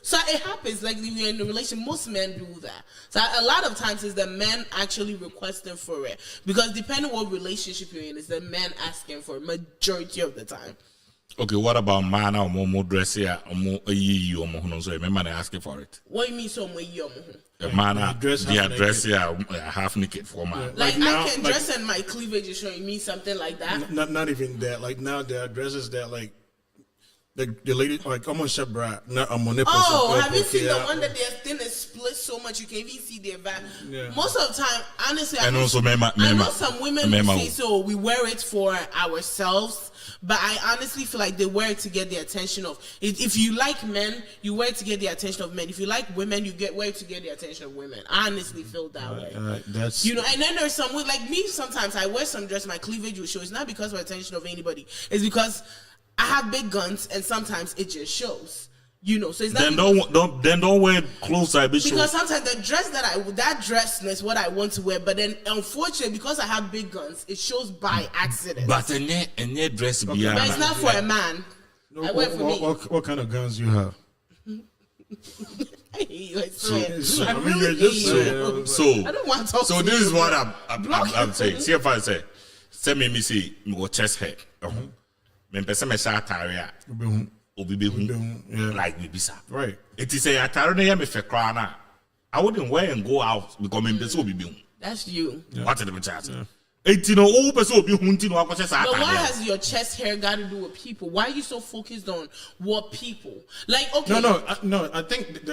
So it happens. Like when you're in a relationship, most men do that. So a lot of times it's the men actually requesting for it. Because depending on what relationship you're in, it's the men asking for it majority of the time. Okay, what about man or more dress here or more so remember they asking for it. What do you mean so much? A man dress they half dress here half naked for man. Like now, I can like- dress and my cleavage is showing me something like that. Not even that. Like now there are dresses that like the lady like I'm on Shabra, not I'm on nipples. Oh, have you seen the one that their thin is split so much you can even see their back? Yeah. Most of the time, honestly, And I also know remember some women who say so we wear it for ourselves, but I honestly feel like they wear it to get the attention of. If you like men, you wear it to get the attention of men. If you like women, you wear it to get the attention of women. I honestly feel that way. That's And then there's some like me. Sometimes I wear some dress, my cleavage will show. It's not because of attention of anybody. It's because I have big guns, and sometimes it just shows. You know, so it's not Then don't wear clothes that be because sometimes the dress that dress is what I want to wear, but then unfortunately because I have big guns, it shows by accident. But any dress be but it's not for a man. I wear for me. What kind of guns you have? I So, I I mean, really you're just hate saying, you. So I don't want to talk so to this you. is what I'm saying. See if I say me see me chest hair. Me pese me sa atare a obi be hu yeah. like me bisa. Right. It is say atare na ya me fe kra na. I wouldn't wear and go out because me pese obi be hu. That's you. What is the chance? It no o pese obi hu nti no akose sa But why atare. has your chest hair got to do with people? Why are you so focused on what people? Like, okay. No. I think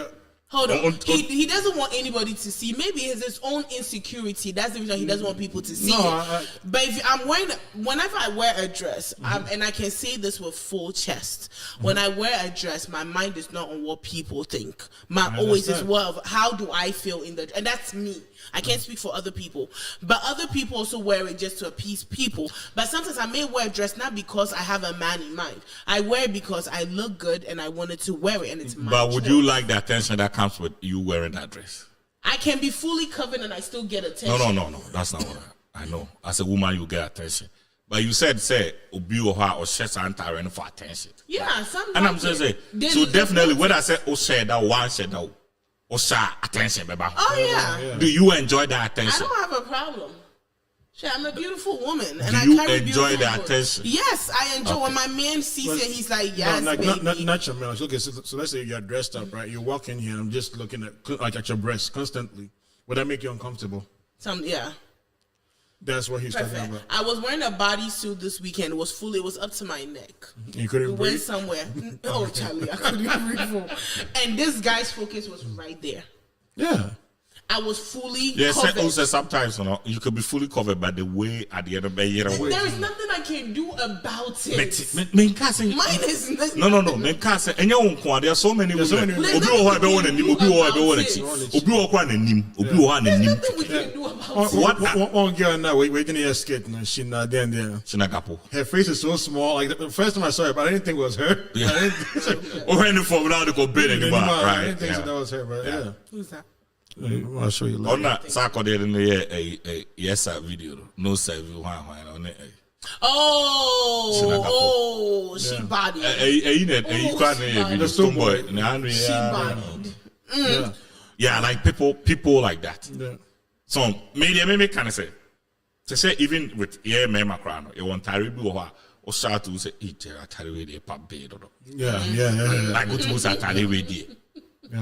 Hold on. He doesn't want anybody to see. Maybe it's his own insecurity. That's the reason he doesn't want people to see it. But if I'm wearing, whenever I wear a dress, and I can say this with full chest, when I wear a dress, my mind is not on what people think. My always is what of how do I feel in the, and that's me. I can't speak for other people, but other people also wear it just to appease people. But sometimes I may wear a dress not because I have a man in mind. I wear it because I look good and I wanted to wear it, and it's my But would choice. you like the attention that comes with you wearing that dress? I can be fully covered and I still get attention. No. That's not what I know. As a woman, you get attention. But you said, obi or her or share something for attention. Yeah, sometimes. And I'm just saying, so definitely when I say, share that one, share that, share attention, baby. Oh, yeah. Do you enjoy that I attention? don't have a problem. Shit, I'm a beautiful woman. And Do I you carry enjoy beautiful the clothes. attention? Yes, I enjoy. When my man sees it, he's like, yes, baby. not your man. Okay, so let's say you're dressed up, right? You walk in here, I'm just looking at your breasts constantly. Would that make you uncomfortable? Yeah. That's what he's talking Perfect. about. I was wearing a bodysuit this weekend. It was up to my neck. You couldn't We breathe. went somewhere. Oh, Charlie, I couldn't breathe. And this guy's focus was right there. Yeah. I was fully Yes, covered. also sometimes you could be fully covered by the way at the end of the year. There is nothing I can do about it. Mine is No. Men can't say any one. There are so many women. many women. Obi o ha be won anim, obi o ha be won achi. Obi o kwa nanim, obi o ha There's nanim. nothing we can do about it. One girl now waiting in her skate, and she not there. Chinagapo. Her face is so small. Like the first time I saw her, but I didn't think it was her. Yeah. I didn't think Or any form now they go bed anymore, I right? didn't think that was her, but yeah. Who's that? I'll show you later. On that Saturday in the yes sir video, no sir on it. She bodied. You can't The tomboy. She bodied. Yeah, like people like that. Yeah. So maybe kind of say to say even with men macrano, you want Taribu or start to say eat a Taribu pub bed or Yeah. like what was that Taribu?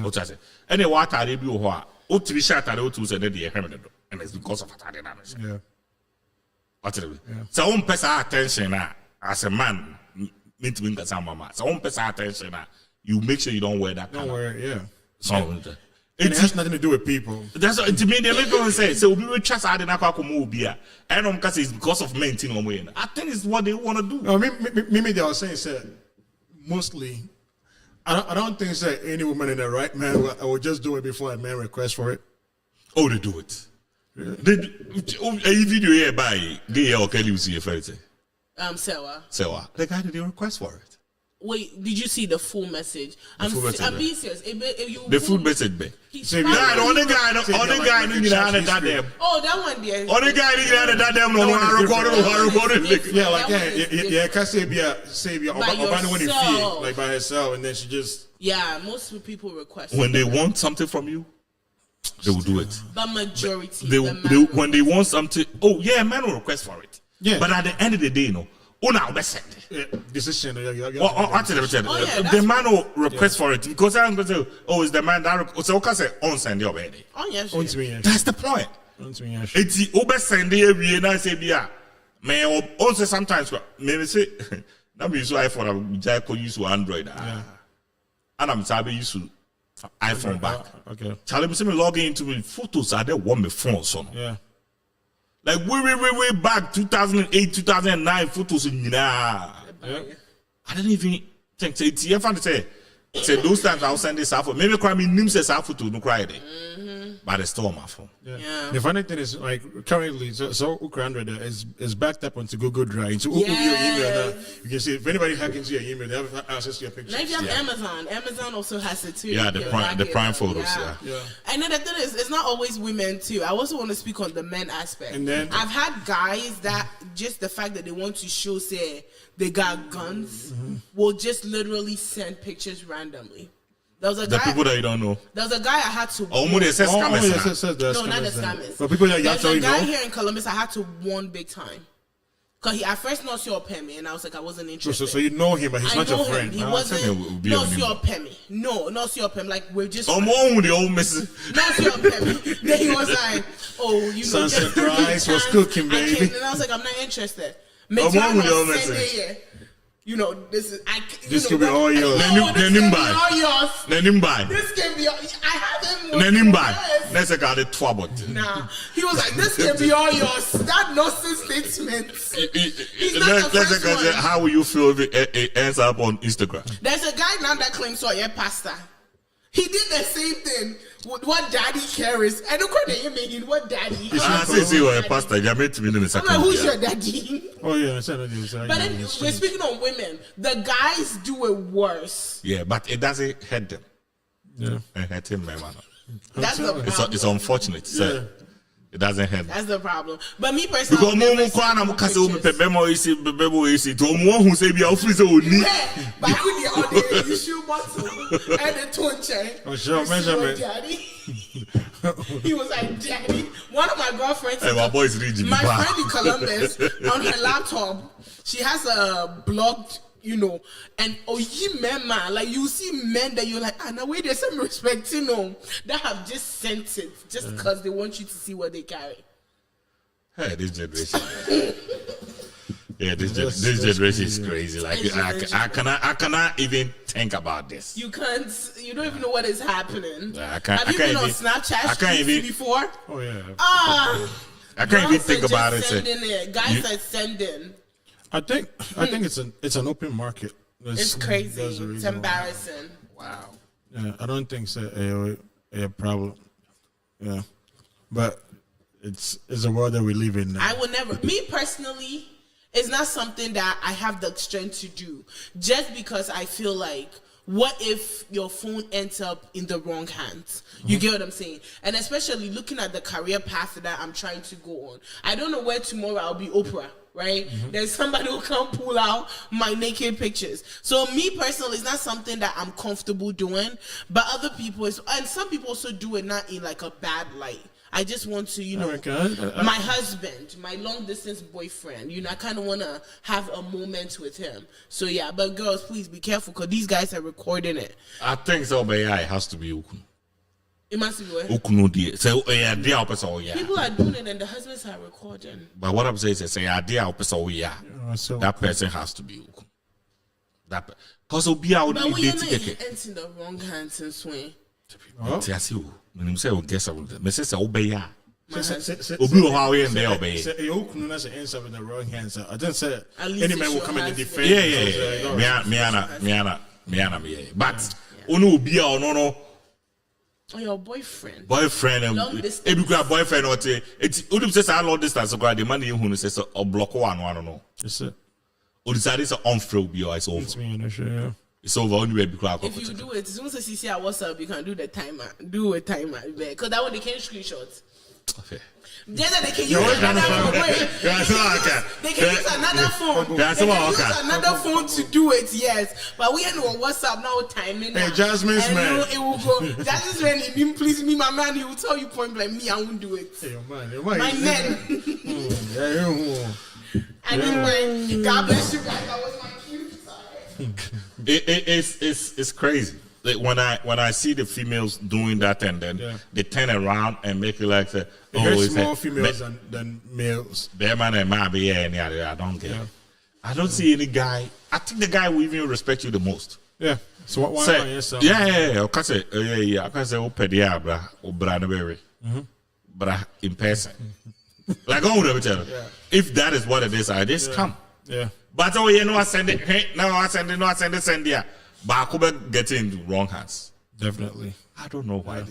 What I say? Any what Taribu or what to be shot at the two and the and it's because of Atari. Yeah. So one person attention as a man need to win some mama. So one person attention you make sure you don't wear that. Don't worry. Yeah. So It has nothing to do with people. that's what to me. They make people say so. We will trust I didn't have to and because it's because of men thing on way. I think it's what they want to do. No, maybe they are saying said mostly. I don't think that any woman in the right man will just do it before a man requests for it. Oh, they do it. Yeah. They a video here by gay or Kelly see a friend say. Sewa. So the guy did a request for it. Wait, did you see the full message? I'm being serious. The full message, be. Say, Nah, the only guy need to have that damn. Oh, that one there. Only guy need to have that damn. No one recorded. Yeah, like yeah. Can't say be when you feel like by herself, and then she just. Yeah, most people request. When they want something from you, they will do it. But majority, when they want something, oh yeah, man will request for it. Yeah. But at the end of the day, you know, I'll be sent. Decision. The man will request for it because I'm going to say, oh, it's the man that so okay say on send your baby. Oh yes. That's the point. It's over send the na say bia. May also sometimes maybe say that be so iPhone I use Android. And I'm sorry use iPhone back. Okay. Tell me log into me photos are there one me phone so. Yeah. Like way back 2008, 2009 photos in Yeah. I didn't even think it's if I say Say those times I'll send this out. Maybe cry me names as out to no cry day. But it's still on my phone. Yeah. The funny thing is, like currently, so Ukraine is backed up onto Google Drive. So your email now, you can see if anybody hacks into your email, they have access to your pictures. Now if you have Amazon also has it too. Yeah, the prime photos. Yeah. And then the thing is, it's not always women too. I also want to speak on the men aspect. And then I've had guys that just the fact that they want to show, say, they got guns, will just literally send pictures randomly. There was a The guy, people that you don't know. there was a guy I had to Oh, it says scammers. no, not the scammers. But people that you There's a actually guy know. here in Columbus I had to warn big time. Because he at first not your Pemi, and I was like, I wasn't interested. So you know him, but he's I not know your friend. him. He Ah, wasn't tell me it would be not on him. your Pemi. No, not your Pemi. Like we're just Oh, more with the old missus. not your Pemi. Then he was like, oh, you know, Sunset just give me rice was time. cooking, I came, baby. and I was like, I'm not interested. Oh, more with the old Send missus. it here. You know, this is This could be all yours. No, this Let him can be buy. all yours. Let him buy. This can be all. I have him. Let him buy. Yes. Let's go to Twabot. Nah, he was like, this can be all yours. That nonsense statement. He's not the Let's first go. one. How will you feel if it ends up on Instagram? There's a guy now that claims so yeah, pastor. He did the same thing with what daddy carries. I don't call the mean what daddy. I say you are a pastor. You are meant to be in the I'm second. like, who's your daddy? Oh yeah, I said that. But then we're speaking on women. The guys do it worse. Yeah, but it doesn't hurt them. Yeah. It hurt him, man. That's the problem. It's unfortunate. So it doesn't hurt them. That's the problem. But me personally, Because more kwa na mukase o me bemo isi to mo hu say bia ofri say oni. yeah, but I could the other issue bottle and the tone chain. Oh, sure, measurement. Daddy. He was like, Daddy. One of my girlfriends. Hey, my boy's reading My back. friend in Columbus, on her laptop, she has a blog, you know, and ye men, man, like you see men that you're like, ah, now wait, there's some respect, you know, that have just sent it just because they want you to see what they carry. Hey, this generation. Yeah, this generation is crazy. Like I cannot even think about this. You can't, you don't even know what is happening. Yeah, I can't- Have you I been can't on even- Snapchat I can't even- before? Oh yeah. Ah, I can't even girls think are about just it. sending it. Guys are sending. I think it's an open market. It's crazy. That's the It's reason why. embarrassing. Wow. Yeah, I don't think it's a problem. Yeah, but it's a world that we live in now. I will never. Me personally, it's not something that I have the strength to do. Just because I feel like, what if your phone ends up in the wrong hands? You get what I'm saying? And especially looking at the career path that I'm trying to go on. I don't know where tomorrow I'll be Oprah, right? There's somebody who can pull out my naked pictures. So me personally, it's not something that I'm comfortable doing. But other people, and some people also do it not in like a bad light. I just want to, you know, my husband, my long distance boyfriend, you know, I kind of want to have a moment with him. So yeah, but girls, please be careful because these guys are recording it. I think so, but yeah, it has to be Ukunu. It must be what? Ukunu die. So yeah, dia opesa yeah. People are doing it and the husbands are recording. But what I'm saying is, say idea opesa yeah. So That person has to be Ukunu. That because Obia would But when need you're to not get in the wrong hands and swing, Ti ase o. Menim say o guess about. Me say obeya. my husband, Obi wo ha we en dey obey. Say you couldn't ends up in the wrong hands. I didn't say At least any it's man will your come in and husband. defend. Yeah. Me ana. But onu obi a ono no or your boyfriend. boyfriend Long distance. ebi kura boyfriend o te eti onu say say long distance kura the man you hu no say so o block one no. That's it. O decide say unfair obi o it's over. It's me in the show. Yeah. It's over only we kura If you do it, as soon as you see our WhatsApp, you can do the timer. Do a timer. Because that one they can screenshots. Okay. Just that they can use another phone. Wait, they can use another phone. That's They what can okay. use another phone to do it, yes. But we ain't on WhatsApp now timing. Hey, Jasmine's and man. It will go. Jasmine's man, if you please me, my man, he will tell you point blank, me, I won't do it. Hey, man. My men. Anyway, God bless you guys. That was my cue. Sorry. It's crazy. Like when I see the females doing that and then they turn around and make it like say, It's it's more females than males. man and man be I don't get it. I don't see any guy. I think the guy will even respect you the most. Yeah. So what? Why? Say, Yes, yeah. I can say, yeah. I can say, opedia, bra, no berry, bra in person. Like I would tell you, if that is what it is, I just come. Yeah. But you know, I send it. Hey, no, I send it. No, I send it. Send it. But I could get in the wrong hands. Definitely. I don't know why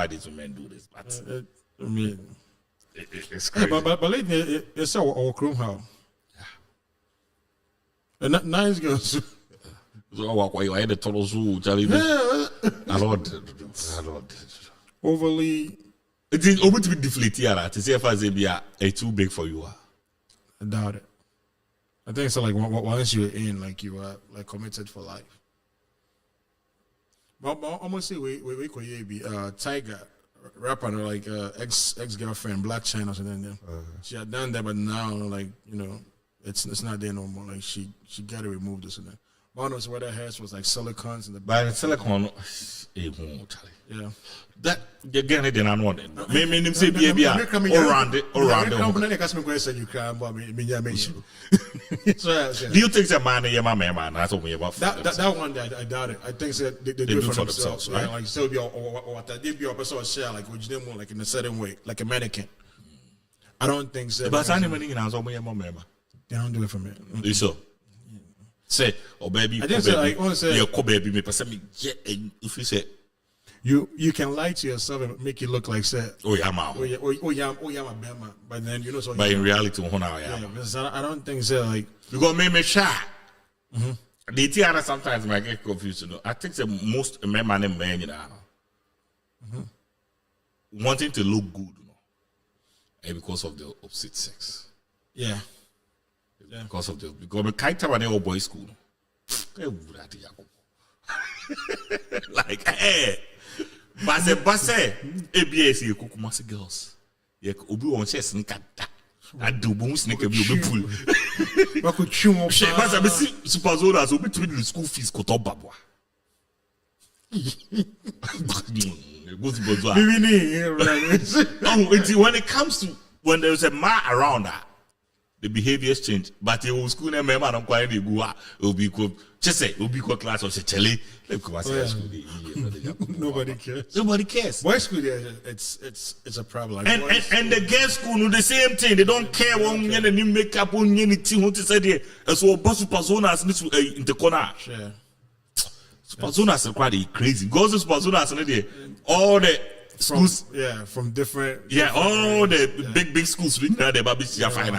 these women do this, but I mean, it's crazy. but lately it's our crew how. And nice girls. So I had the total zoo, Charlie. I don't. Overly. It is over to be deflated. To see if I say be too big for you. I doubt it. I think so. Like once you're in, like you are like committed for life. But I'm gonna say we could be Tiger rapper like ex girlfriend Black China or something. She had done that, but now like it's not there no more. Like she got it removed or something. But I don't know so whether her hair was like silicons in the back. But silicone, yeah. That again, they didn't want it. Maybe say be around it. Do you think that man, that's what we about? That one, I doubt it. I think that they do it for themselves, right? Like still be or they be a person share like which they more like in a certain way, like a mannequin. I don't think so. But I don't they don't do it for me. You so. Say, oh baby, I think so. Like, honestly, baby, me person if you say. You can lie to yourself and make it look like say yeah, ma. My bema. But then so. But in reality, I don't think so. Like because me shy. The tiara sometimes might get confused. I think the most men wanting to look good, and because of the opposite sex. Yeah. Because me kaita when all boys school. Like Basse, ABS, you cook master girls. You obi on chest and cat. I do boom snake a pull. What could chew on? Basse, I see superzonas will be treated the school fees. Kotoba. When it comes to when there's a man around her, the behaviors change. But the old school name, man, I'm quite a go. It will be called. Just say, will be called class or Chile. Nobody cares. Nobody cares. Boys school, it's a problem. And the girls school do the same thing. They don't care when you make up on anything. What is there? So, Superzonas in the corner. Sure. Superzonas are quite crazy. Goes to Superzonas and all the schools. From different. All the big schools. The babies are fine.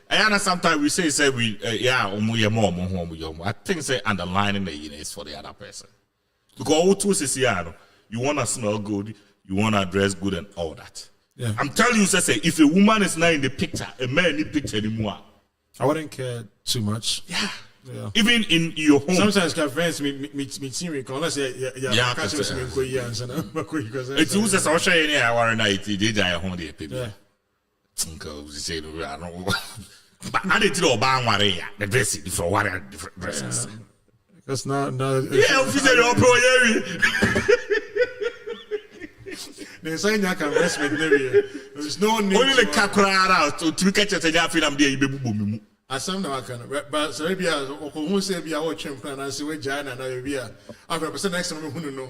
I understand sometimes we say we I think say underlining the is for the other person. Because all two is you wanna smell good, you wanna dress good and all that. Yeah. I'm telling you, say if a woman is not in the picture, a man in the picture anymore. I wouldn't care too much. Yeah. Even in your home. Sometimes friends me team unless it's also social any hour night did I home the people. Yeah. Say I don't know. But I didn't know about the dressing for what different dresses. That's not if you say you're they say I can rest with there's no need. Only the kakra to catch a film there, you be I some now I can but so maybe I who say be a watching plan and say we Jana now be a after person next time we know.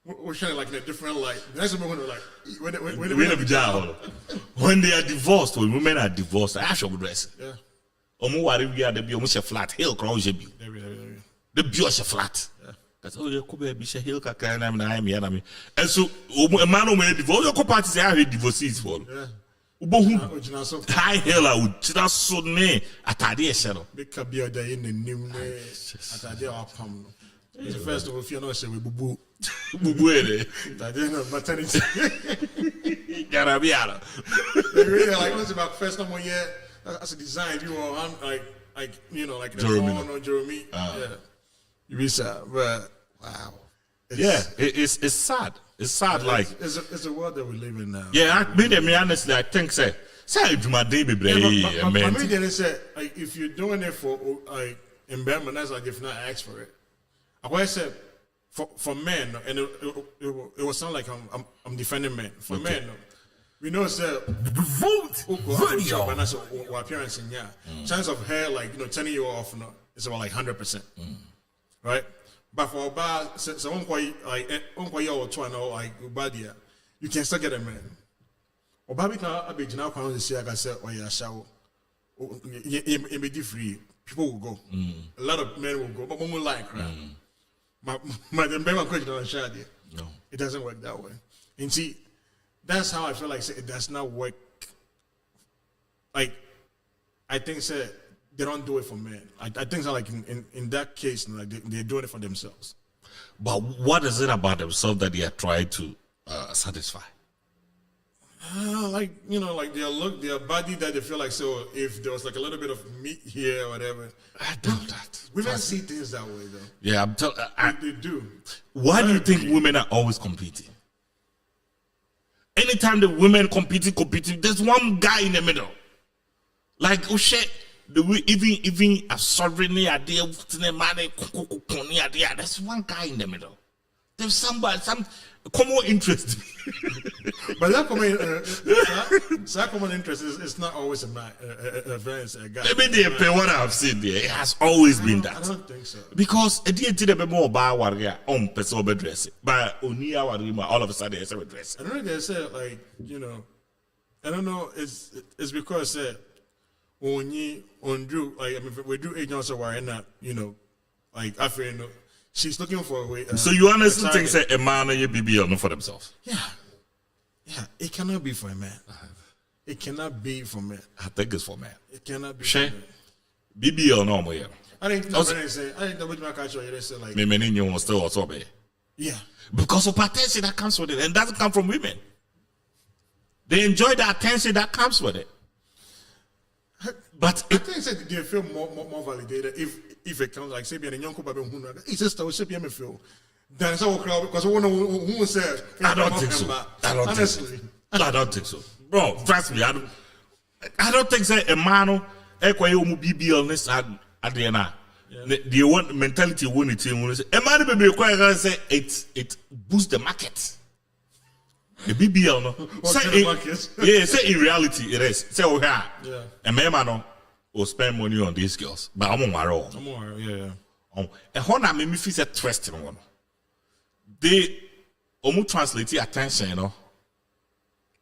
We're shining like in a different light. The next time we're like when they are divorced, when women are divorced, I should dress. Yeah. We are the be almost a flat hill cross you. The beauty flat. That's all you could be a hill can and so a man who made divorce your party say I divorcees for. High hill out just so near at a shadow. Big beer day in the new at a palm. The first of all, if you know, say we boo. I didn't know maternity. Gotta be out. Really like what's about first time year as a design, you were like Jeremy. Yeah. You be sad, but wow. It's sad. It's sad. Like it's a world that we live in now. Yeah, honestly, I think say my day be brave. But say like if you're doing it for like embezzlement, that's like if not ask for it. I said for men, and it was sound like I'm defending men. For men, we know that video and that's what appearance in chance of hair like turning you off it's about like 100%, right? But for about so one year or two like you can still get a man. Oba bi ka abegina kwan say I can say oh yeah shower. it may be free. People will go. A lot of men will go, but one will like, right? My question on Shadi. No. It doesn't work that way. And see, that's how I feel like it does not work. Like, I think they don't do it for men. I think like in that case, like they're doing it for themselves. But what is it about themselves that they are trying to satisfy? Like, you know, like their body that they feel like, so if there was like a little bit of meat here or whatever. I doubt that. Women see things that way, though. Yeah, I'm telling They do. Why do you think women are always competing? Anytime the women competing, there's one guy in the middle. Like, oh shit, even a sovereign idea, there's one guy in the middle. There's somebody, some common interest. But that common interest is not always a guy. Maybe what I've seen there, it has always been that. I don't think so. Because a dear did a more bar warrior on person dress, but only our all of a sudden it's a dress. I don't know. They said like, you know, I don't know. It's because when you undo, like, I mean, we do agents or why not, you know, like I feel, you know, she's looking for a way. So you honestly think say a man and your BBL for themselves? Yeah. It cannot be for a man. It cannot be for men. I think it's for men. It cannot be. Sure. For men. BBL no more. I think the culture. They say like. Me meaning you still also be. Yeah. Because of attention that comes with it, and doesn't come from women. They enjoy the attention that comes with it. But I think they feel more validated if it comes like say be a young couple who it's just a shape me feel. Then so because who said I don't think so. Honestly. I don't think so. Bro, trust me, I don't think say a man ekwaye BBL this adena. The one mentality when it say a man be require say it boosts the market. The BBL no. Say in reality it is. Say a man no will spend money on these girls, but I'm on Yeah. And how na me feel say trust in one. They almost translate attention, you know,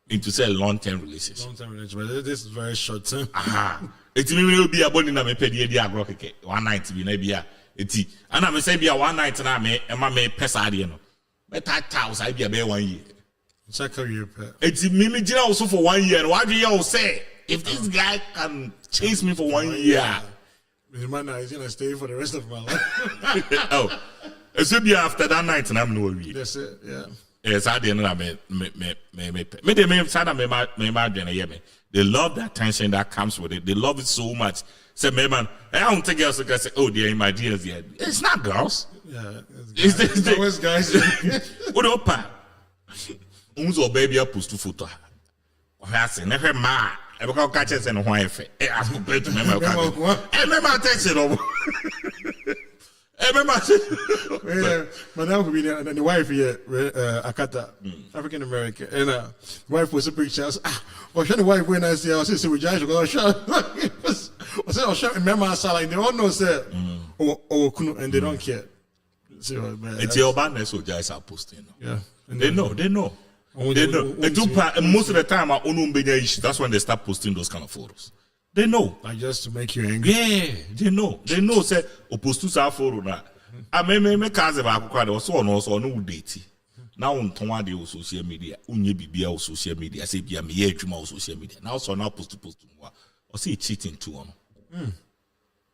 into say long-term relationship. Long-term relationship. This is very short term. It will be a body na me pay the agro keke 1 night be na bia eti ana me say bia 1 night na me e ma me pesa ade no better house I be 1 year. Check how you pay. Eti me gina also for 1 year. Why do you say if this guy can chase me for 1 year? The man is gonna stay for the rest of my life. Oh. It should be after that night and I'm no way. That's it, yeah. Yes, I didn't know they love the attention that comes with it. They love it so much. Say, man, I don't think girls are gonna say, oh, they're my dears yet. It's not girls. Yeah, it's always guys. What up? Unzo baby up to photo. That's never ma. I will catch us and why I compared to me. I attention. But now we and the wife here, Akata, African American, and the wife was a picture. Or the wife when I say, I say, we just go shout. I said, I'll shout. Remember, I saw like they all know, say, and they don't care. So, it's your band, so guys are posting. Yeah, they know. They know. Most of the time, that's when they start posting those kind of photos. They know. Like just to make you angry. Yeah, they know. They know. Say, opposed to that photo now. I me cause about crowd also no date. Now on Tonwa de social media, unye bibia social media, say bia me adwuma social media. Now so now post more. Or say cheating too on.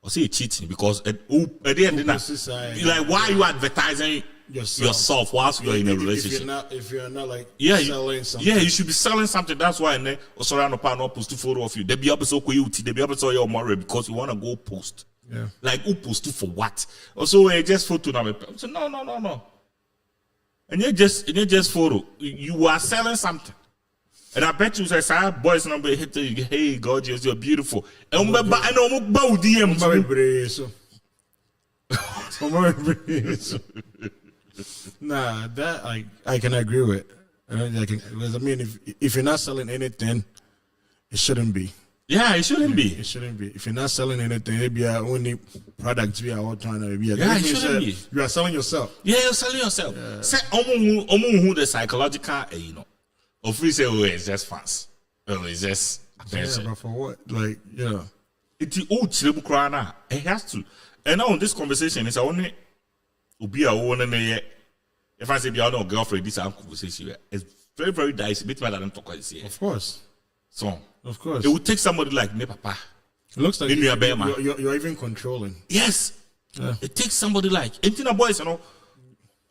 Or say cheating because at the end like why you advertising yourself whilst you're in a relationship. If you're not like selling something. Yeah, you should be selling something. That's why no post photo of you. They be able to your more because you want to go post. Yeah. Like who post for what? Also just photo now. So no. And you just photo. You are selling something. And I bet you say boys number hit hey gorgeous, you're beautiful. And I know Nah, that I can agree with. Because I mean, if you're not selling anything, it shouldn't be. Yeah, it shouldn't be. It shouldn't be. If you're not selling anything, maybe only products we are all trying to be. Yeah, it shouldn't be. You are selling yourself. Yeah, you're selling yourself. Yeah. Say, who the psychological, you know, or free say, oh, it's just fans. Oh, it's just attention. Yeah, but for what? Like, you know. It's old Chilebukra. It has to. And now this conversation is only Ubi a woman if I say the other girlfriend, this conversation it's very, very dicey. Bit better than talk here. Of course. So Of course. it would take somebody like me, Papa. It looks like you're even controlling. Yes. Yeah. It takes somebody like Entina boys, you know.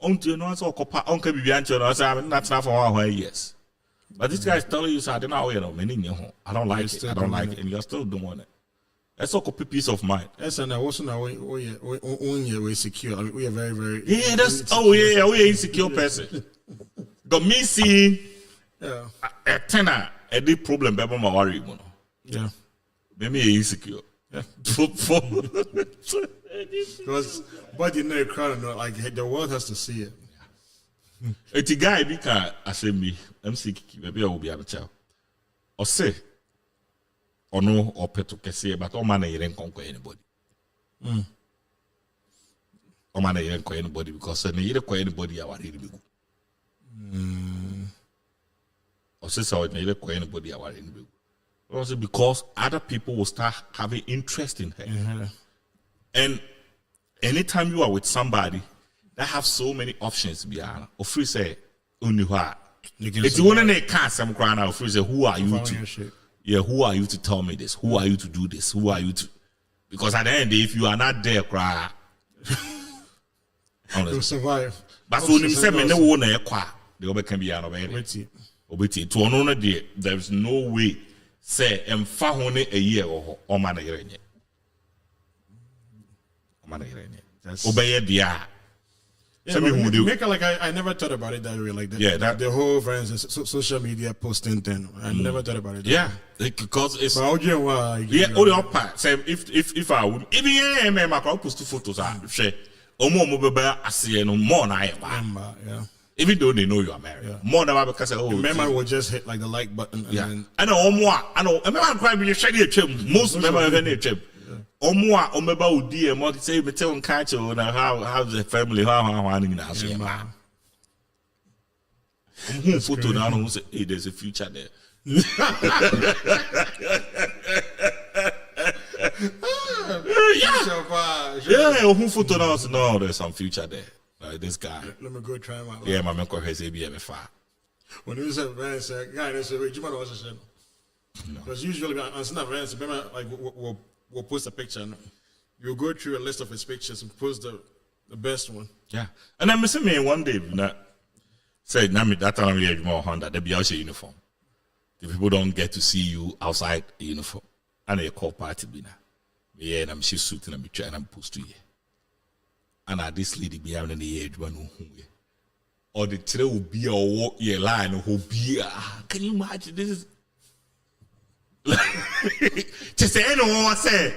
Until you know, so Uncle Bibiancho, I'm not for 1 years. But this guy is telling you, so I don't know, you know, I don't like it. I don't like it. And you're still doing it. That's a peace of mind. Yes, and I wasn't we secure. We are very, very. Yeah, that's we are insecure person. Got me seeing a tenor, a deep problem, baby, my worry, you know. Yeah. Maybe insecure. Yeah. Because, but you know, crowd, like the world has to see it. It's a guy because I say me, MC Kiki, maybe I will be able to. Or say, or no, or peto kese, but all man you don't conquer anybody. All man you don't conquer anybody because you don't conquer anybody. I want to be good. Or say so, you don't conquer anybody. I want to be good. Also because other people will start having interest in her. Mm-hmm. And anytime you are with somebody that have so many options, Biana, or free say, only what? It's one in a can't some crying out, free say, who are you to? Yeah, who are you to tell me this? Who are you to do this? Who are you to? Because at the end, if you are not there, cry. You'll survive. But so when you say, me no one a qua, the other can be an obey. To another day, there's no way. Say, and found a year or man a year. Obey the Yeah, make it like I never thought about it that way. Like that. Yeah, the whole, for instance, social media posting thing. I never thought about it. Yeah, because it's. But yeah, all the part. Say if I would even I post 2 photos. Say, more I see no more na yeah. Even though they know you are married, more than because remember will just hit like the like button. And then, I know more. I know. Remember, cry be shady a chip. Most remember any chip. Or more, or maybe would dear, more say, me tell catch you and how the family, how in the house. Who photo down who say, hey, there's a future there. Yeah, who photo down? No, there's some future there. This guy. Let me go try my. Yeah, my man called his ABM far. When you say Vance, guy, they say, you might also say. Because usually, I'm not Vance, remember, like, we'll post a picture. And you'll go through a list of his pictures and post the best one. Yeah. And I'm missing me one day, you know, say, that time we have more Honda, they be out your uniform. The people don't get to see you outside the uniform. And they call party, yeah, and I'm she suit and I'm trying to post to you. And this lady be having the age one who or the tray will be a walk your line who be can you imagine this is just say anyone say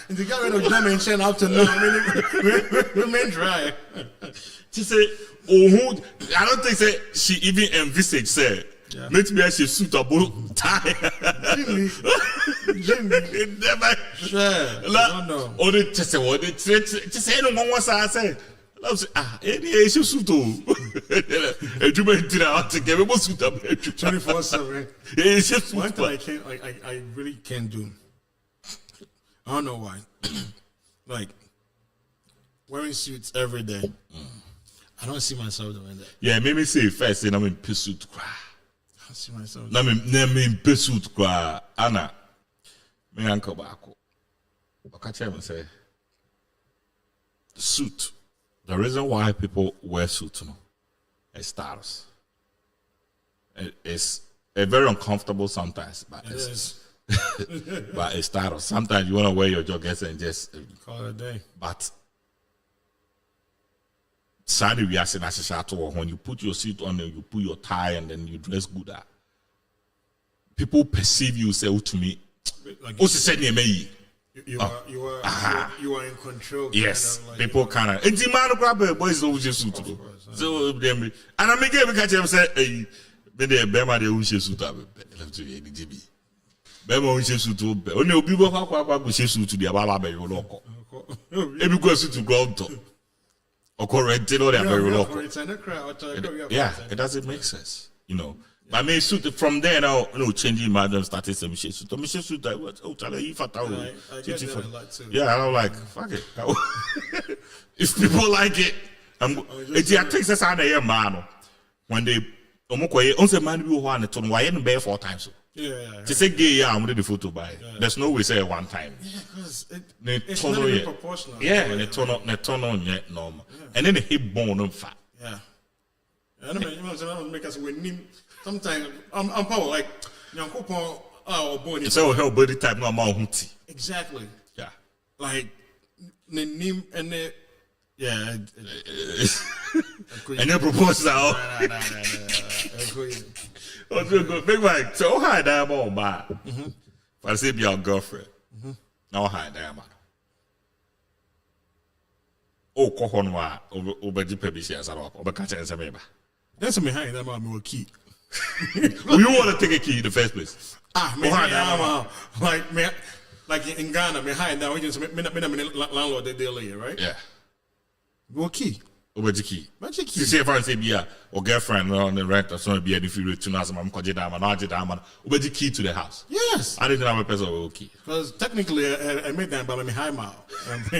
the guy went to mention up to now remain dry. She say oh I don't think say she even envisaged say make me she suitable tie. Jimmy. Never. No. Or they just say what they just say anyone wants to say. Any issue suit. A Juma did out to give him a suit up 24/7. One thing I really can't do. I don't know why. Like wearing suits every day. I don't see myself doing that. Yeah, maybe say first, and I'm in pursuit. I see myself. I'm in pursuit. Anna, me uncle Bako. I can't tell me say suit. The reason why people wear suits, is styles. It's very uncomfortable sometimes, but but it's styles. Sometimes you want to wear your joggers and just call it a day. But sadly, we are saying when you put your suit on and you put your tie and then you dress good, people perceive you say to me, like you are in control. Yes, kind of like, people kind of. It's man grab boys always just suit. So them and I make it catch them say, hey, me dey Bema dey who suit up. Left to the GB. Bema who suit up. Only obi go kwa suit to the ababa be yo loko. Ebi go suit to ground. Or correct, you know, they're very local. Yeah, it doesn't make sense, you know. I mean, suit from there now, changing my then started some shit. So me suit that what? Oh, tell you fat I get that a lot too. Yeah, I'm like, fuck it. If people like it, it's a Texas and a man. When they on say man be one to why in bear 4 times. Yeah. To say gay, I'm ready the photo by. There's no way say one time. Yeah, because it's not even proportional. Yeah, and it turn on yet normal. And then the hip bone on fat. Yeah. I don't know, make us win. Sometimes I'm probably like, it's all her body type, no more hunty. Exactly. Yeah. Like, the name and the, yeah. And your proposal. Oh, good. Big Mike, so high damn all bad. If I say be your girlfriend, now high damn. Oh, Kohonwa, over the Pebisi as a rock, over Catcher as a member. That's a behind that man will keep. You want to take a key in the first place? Like in Ghana, behind now, we just landlord they deal here, right? Yeah. Go key. Over the key. Magic key. You say, for instance, be or girlfriend on the rent or something, be a different to us, I'm calling them, over the key to the house. Yes. I didn't have a person with a key. Because technically, I made that by me high mile. Well,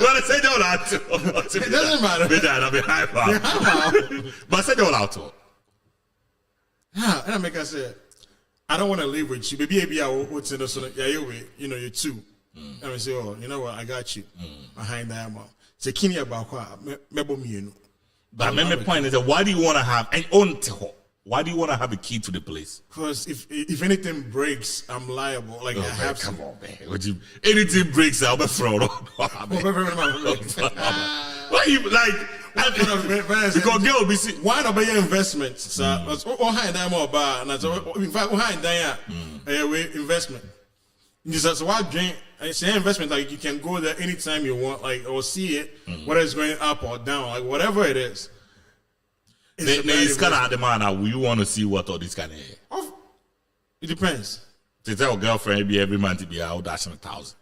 I said all out. It doesn't matter. But I said all out. Yeah, and I make us say, I don't want to live with you. Maybe what's in the son, yeah, you're two. And I say, oh, you know what, I got you behind that amount. Say, Kini about me. But my point is that why do you want to have and own why do you want to have a key to the place? Because if anything breaks, I'm liable. Like I have come on, man. Anything breaks, I'll be thrown. Why you like? Because girl be see why not buy your investment? So all high down more bar and so in fact high down investment. So why drink? I say investment like you can go there anytime you want, like or see it, whether it's going up or down, like whatever it is. It's kind of the man now. You want to see what all this kind of? It depends. To tell girlfriend be every month to be out dashing 1,000.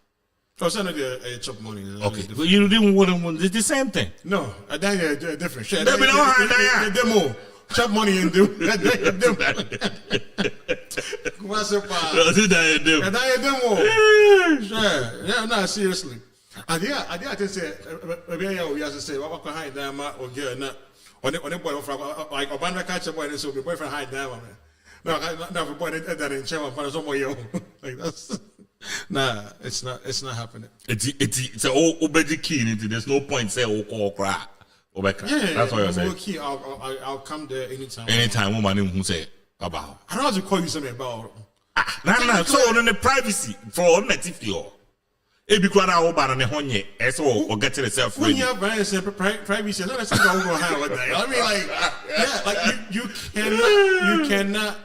Oh, so not a chop money. Okay, but you didn't want it's the same thing. No, I think they're different. Shit, they demo chop money and do. What's up? Yeah, no, seriously. I think say maybe we have to say what behind them or girl not on the boy from like Obama catch a boy and so the boyfriend hide down man. No, the boy that in chair for some boy like that's. Nah, it's not happening. It's a obedi key. There's no point say call cry. Yeah, that's what you're saying. Key, I'll come there anytime. Anytime, woman who say about. I don't have to call you something about. Nah. So on the privacy for all native yo. If you can't over on the honey, or get yourself when you have privacy, so that's not going to handle it. I mean, like, yeah, like you cannot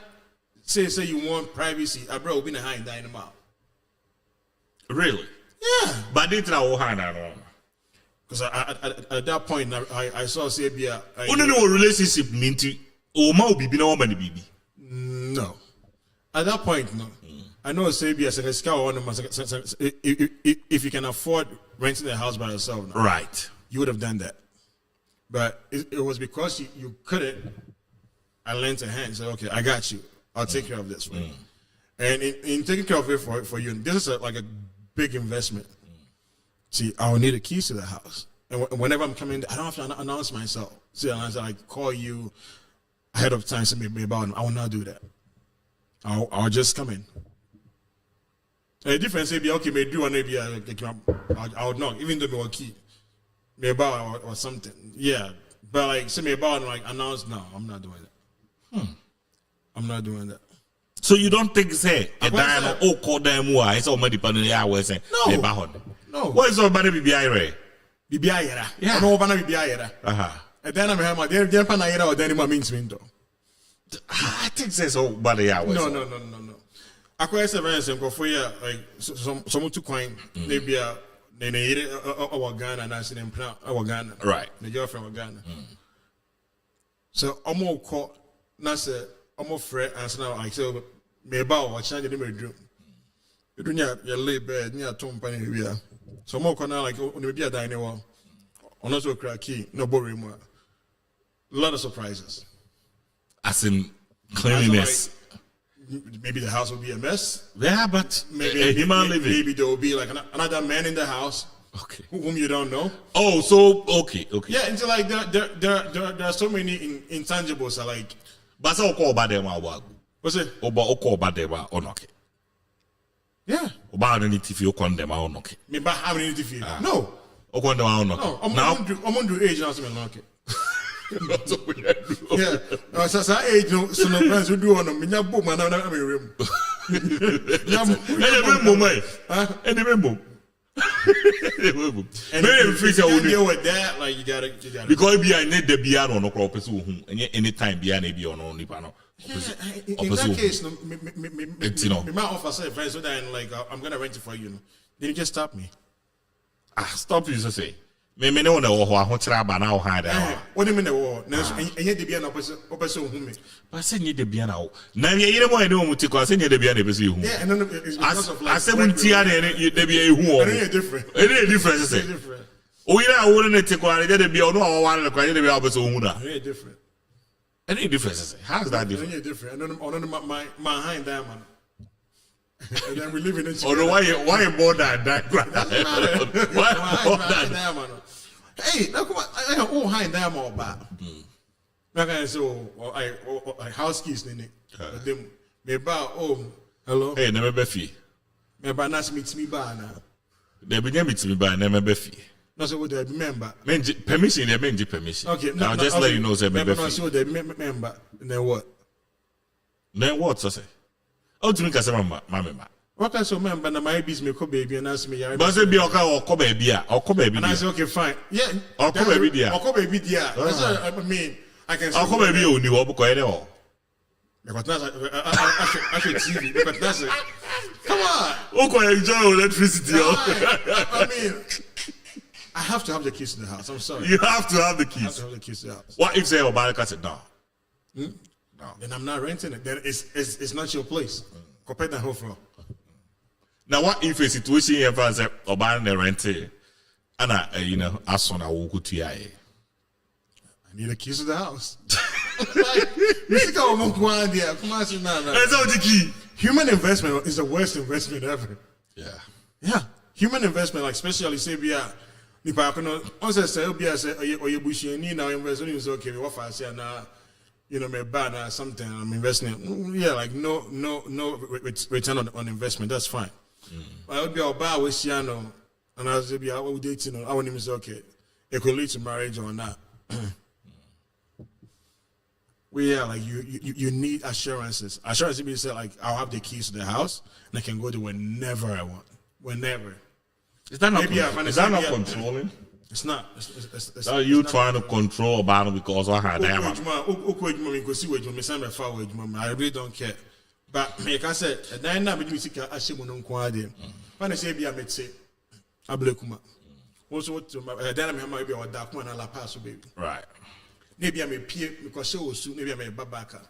say you want privacy. I bro, been a high dying them out. Really? Yeah. But didn't I will hand on? Because at that point, I saw Sabia. Only no relationship mean to Oma be no money baby. No. At that point, no. I know Sabia said if you can afford renting a house by yourself, no, right, you would have done that. But it was because you couldn't. I lent a hand. So okay, I got you. I'll take care of this for you. And in taking care of it for you, this is like a big investment. See, I'll need the keys to the house. And whenever I'm coming, I don't have to announce myself. See, I call you ahead of time, say maybe about it. I will not do that. I'll just come in. The difference may be, okay, maybe maybe I'll knock, even though we'll key. Maybe about or something. Yeah. But like, say maybe about like announce, no, I'm not doing that. I'm not doing that. So you don't think say a dime or call them who I saw money on the hours and no. What is all money BBI? BBI, yeah. No, BBI. And then I'm having their panayera or then means window. I think says all body hours. No. I quite say go for you like some to coin maybe they our Ghana and I see them plan our Ghana. Right. The girlfriend of Ghana. So I'm more caught not say I'm afraid and so now I say me about what change the bedroom. You do your lay bed near Tom Penny here. So more corner like maybe a dining wall. On also cracky, no boring more. A lot of surprises. as in cleanliness. Maybe the house will be a mess. Yeah, but Maybe human living. Maybe there will be like another man in the house. Okay. Whom you don't know. Oh, so okay. Yeah, until like there are so many intangibles. Are like, but so call about them. what's it? Oba call about them. Okay. Yeah. Oba any TV you condemn on okay. Maybe how many interview? No. Okondem on okay. No. I'm on the age now. So okay. Yeah. So age no. So no friends who do on them. Me na boom man. I'm room. Any memo. And if you can't deal with that, like you gotta. Because be I need the piano no crop person who anytime be an be on only panel. In that case, me might offer say friends so that like I'm gonna rent it for you. Then you just stop me. Stop you to say. Me no na wo ho ahokyere ba na wo ha da. What do you mean the war? And yet the piano person who me. But say need the piano. Na me yire mo ene mo ti ko say need the piano person who. Yeah, and then it's because of like. I say mun ti ana ene the piano who. It's different. It is different say. It's different. O yire wo ne ti ko ana the piano no wo wa na ko the piano person who na. It's different. Any difference? How's that different? It's different. And then my hind diamond. And then we live in it. Oh no, why you more than that? Why diamond? Hey, look what I oh hind diamond back. Like I say, I house keys in it. Them me ba hello. Hey, never be fee. Me ba nas meet me ba na. They be meet me ba never be fee. No, so what they remember. Permission, they mean permission. Okay, I'll just let you know. Say, remember, no, so they remember. Then what? Then what? So say, oh, do you think I say, mama? What can so remember? Na my business, me call baby, and ask me. But say, be okay, or call baby, or call baby. And I say, okay, fine. Yeah, or call baby, dear. Or call baby, dear. I mean, I can. Or call baby, you know, because I know. Because that's I should TV. Because that's it. Come on. Okay, enjoy electricity. I mean. I have to have the keys to the house. I'm sorry. You have to have the keys. I have to have the keys to the house. What if say Obama said no? No. Then I'm not renting it. Then it's not your place. Compare that whole floor. Now what if a situation here for say Obama rent it, and as soon as I walk to I need the keys to the house. You think I'm going there? Come on, that's all the key. Human investment is the worst investment ever. Yeah. Human investment, like especially say nipa kono onse say obi say oye busheni now investment is okay we offer say na me buy something I'm investing like no return on investment, that's fine. I would be a buy we see no and I say be I would dating I want him say okay it could lead to marriage or not. Like you need assurances. Assurance means say like I'll have the keys to the house and I can go there whenever I want. Whenever. Is that not controlling? It's not. It's are you trying to control about it because I had that? I really don't care. But like I said, then I be sick. I say no kwade. When I say be a metse, ablekuma. Also, then I'm maybe or dark one la pass baby. Right. Maybe I'm a peer because so soon. Maybe I'm a babaka.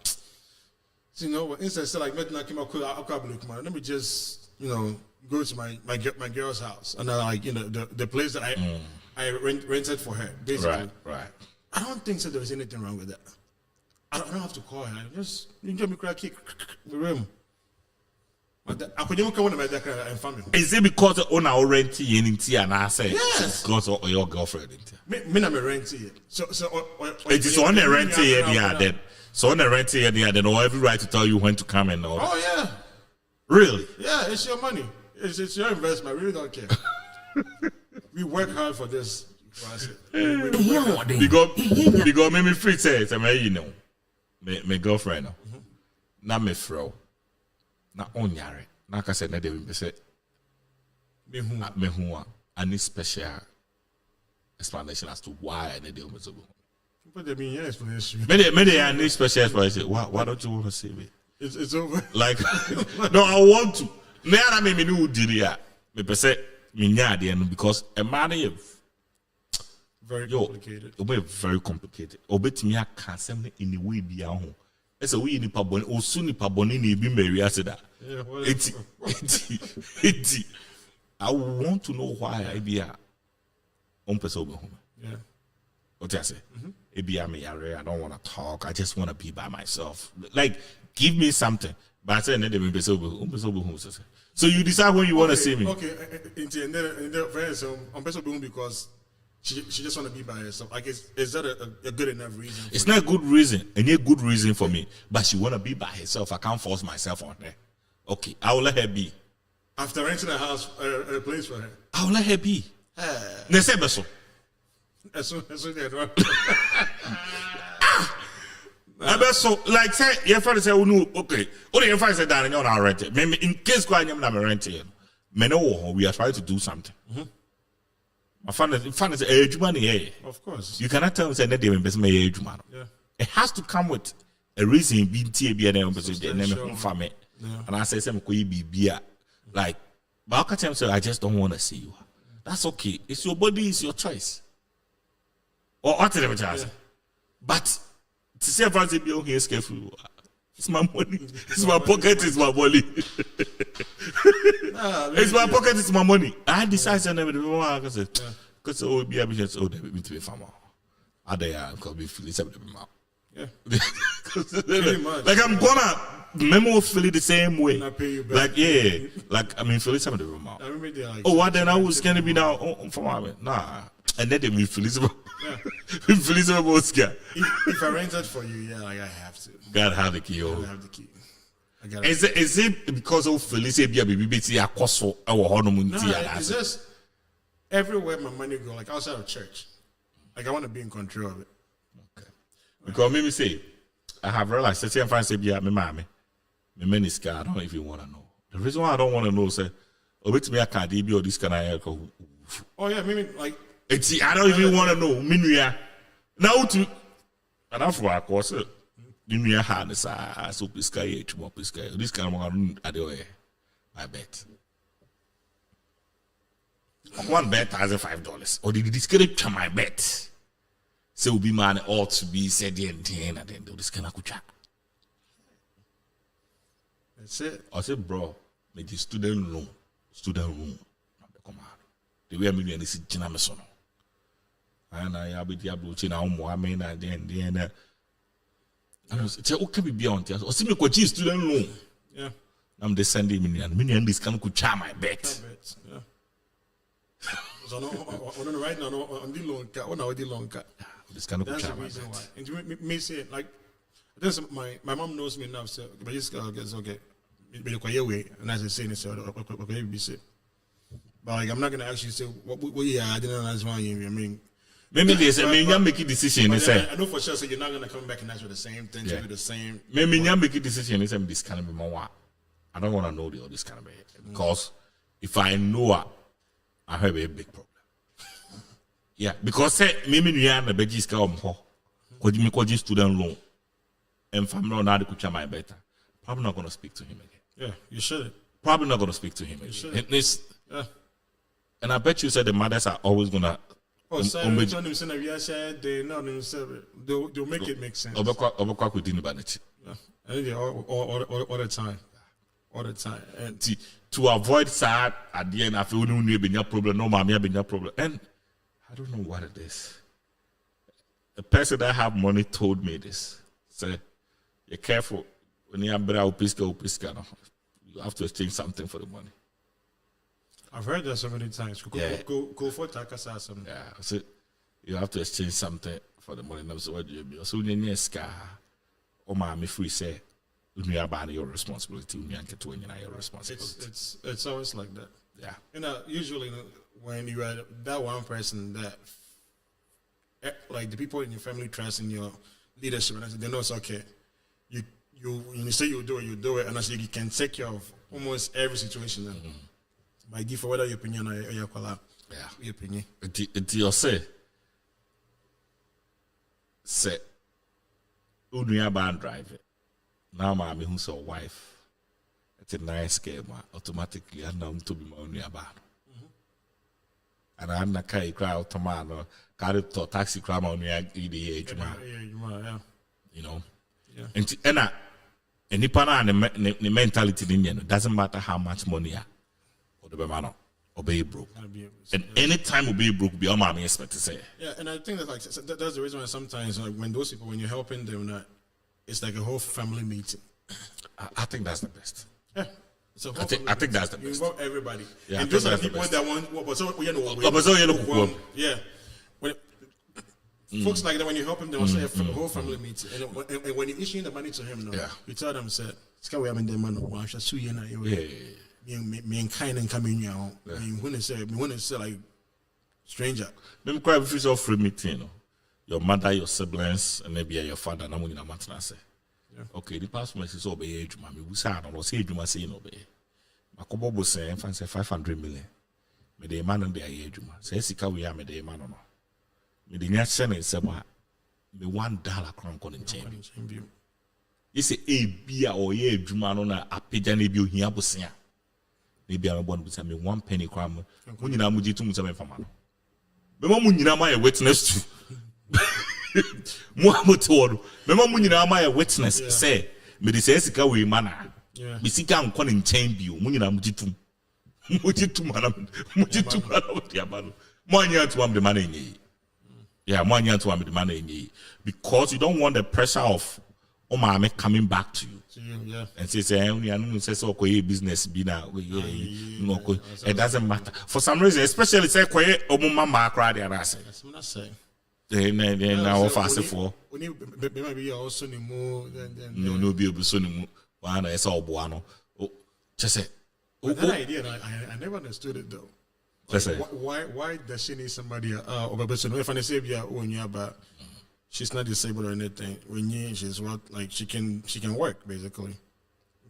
So instead say like me came ablekuma. Let me just go to my girl's house and the place that I rented for her basically. Right. I don't think so. There was anything wrong with that. I don't have to call her. Just enjoy me crack kick the room. I could even come on my deck and family. Is it because the owner renting in and I say yes because of your girlfriend? Me na me renting. So it is on the renting then. So on the renting then all every right to tell you when to come and all. Oh yeah. Really? Yeah, it's your money. It's your investment. I really don't care. We work hard for this. Because me free say my girlfriend na me fro na onyare na ka say na dey be say me hu I need special explanation as to why I need to do. But there be explanation. Maybe I need special explanation. Why don't you want to say it? It's over. Like no, I want to. Me ara me no diri a me pese me nya de no because a man is very complicated. It very complicated. Obetimi aka asem in a way bia ho. Ese we nipa boni osu nipa boni na ebi mari aseda. Eti I want to know why I be a on pese obi ho. Yeah. What I say? Maybe I'm I don't want to talk. I just want to be by myself. Like, give me something. But I said, so you decide when you want to see me. Okay, and then friends, I'm because she just want to be by herself. Like, is that a good enough reason? It's not a good reason, and a good reason for me. But she want to be by herself. I can't force myself on her. Okay, I will let her be. After renting a house, a place for her, I will let her be. They say so. As soon as they So, like, say, your father say, okay, only your father said that you're not renting. In case I'm not renting, we are trying to do something. My father said, of course. You cannot tell me that they invest my age, man. It has to come with a reason being family. And I say, some be like, but I can say, I just don't want to see you. That's okay. It's your body, it's your choice. Or whatever. But to say if I say be here careful, it's my money. It's my pocket, it's my money. It's my pocket, it's my money. I decide to never do it because it will be a bit so that we to be farmer. I because we feel it's a bit of yeah. Like I'm gonna memo feel it the same way. I pay you back. Like yeah, like I mean feel it's a bit of I remember like, oh what then I was gonna be now for my nah. And then they me feel it's about if I rented for you, yeah, like I have to. Gotta have the key. I have the key. Is it because of Felicia baby akoso our honeymoon tea? It's just everywhere my money go, like outside of church. Like I want to be in control of it. Okay. Because maybe say I have realized that I'm fine say be my mommy. My money is I don't even want to know. The reason why I don't want to know say obit me I can't be or this kind of oh yeah, maybe like it's I don't even want to know. Minuya. Now to and after I course Minuya had so pisca more pisca. This kind of one at the way. I bet. One bet $1,005. Or did this get my bet? So be man ought to be said the end and then do this kind of kucha. That's it. I said, bro, make the student room. Come on. The way I'm in this Jinameson. And I have the ablution now more. I mean, and then I was say, okay, be beyond here. Or see me coach student room. Yeah. I'm the Sunday million this can kucha my bet. Yeah. So no, right now, on the long cut, on the long cut. This kind of that's the reason why. And you may say like, this my mom knows me now, so but this girl gets okay. Be quiet way, and as I say, so okay, be said. But like, I'm not gonna actually say what I didn't understand why you mean. Maybe they say, "Me, you make a decision." They say, "I know for sure." So you're not gonna come back and ask for the same thing, to do the same. Maybe you make a decision. They say, "This kind of be more." I don't want to know all this kind of because if I know, I have a big problem. Yeah, because say maybe you are the bedis come for, because you make student loan, and family now they could my better. Probably not gonna speak to him again. Yeah, you should. Probably not gonna speak to him again. And I bet you said the mothers are always gonna. Oh, they'll make it make sense. Yeah, all the time. All the time. And to avoid sad at the end, I feel no need be problem, no mommy be problem. And I don't know what it is. The person that have money told me this. Say, you're careful when you have pisca. You have to exchange something for the money. I've heard that so many times. Go for Takasa something. Yeah, so you have to exchange something for the money. So what do you do? So when you scar, oh my, if we say you are your responsibility, you are your responsibility. It's always like that. Yeah. You know, usually when you are that one person that, like the people in your family trust in your leadership, and they know it's okay. You say you do it, and I say you can take care of almost every situation. Mm-hmm. By default, whether your opinion or your collab. Yeah. Your opinion. It's your say. Who do you band drive it? Now, mommy, who's your wife? It's a nice game, automatically, I know to be my only band. And I'm not carry crowd tomato, carry to taxi crowd on the age, yeah. You know? Yeah. And the mentality in Indian, doesn't matter how much money you have. The man, obey broke. And anytime obey broke, be all my expect to say. Yeah, and I think that's the reason why sometimes when those people, when you're helping them, it's like a whole family meeting. I think that's the best. Yeah. So I think that's the best. You involve everybody. Yeah, and those are people that want. Yeah. When folks like that, when you help him, they also have a whole family meeting. And when you're issuing the money to him, you tell them, "Say, "Ska we have in the man who wants to sue you now." Me and kind and coming here. When they say like stranger. Them cry if it's all free meeting. Your mother, your siblings, and maybe your father. Na muna matna say. Okay, the past message is obey age, mammy. We said, I say, you must say, no, obey. Makobo was saying, fancy 500 million. Me the man and the age, say, Sika, we are me the man or no. Me the next sentence, say, me $1 crown calling change. You say, a beer or ye, Juman on a pigeon, you here, Busia. Maybe I'm born with me 1 penny crown. When you know, Mujitum, some for man. The moment you know, my witness to. Mo told mema mu nyina ma witness say me de say sika we mana me sika nkɔ ne nkyɛn bio mu nyina mugitum de abalo mo anya to am de mana enyi mo anya to am de mana enyi because you don't want the pressure of maame coming back to you and say anu say okoye business bi na it doesn't matter for some reason especially say koye omuma ma akra de arase now fast for maybe also no be able to no one is all buano just say that idea I never understood it though. Why does she need somebody if I say but she's not disabled or anything when she's what like she can work basically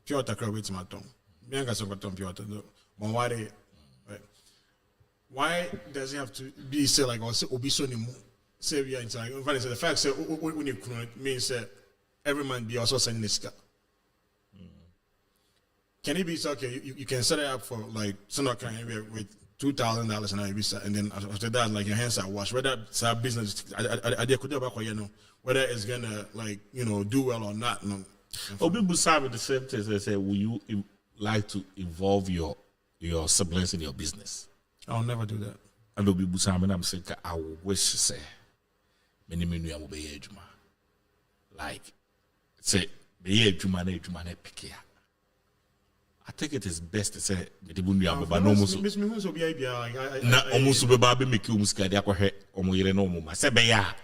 pure takra with my tongue why does it have to be say like also obiso ni say we are inside. The fact say when you means that every man be also sending this car. Can it be so okay? You can set it up for like some kind with $2,000 an hour, and then after that, like your hands are washed. Whether it's a business, whether it's gonna like do well or not. No. People say the same thing. They say, will you like to involve your siblings in your business? I'll never do that. And people say, I'm saying, I wish say. Many will be ejuma. Like say be ejuma na pick. I think it is best to say the bunya but no musu. Miss me who be na almost be ba be make you muska dia kwhe omoyere no mu ma say be ya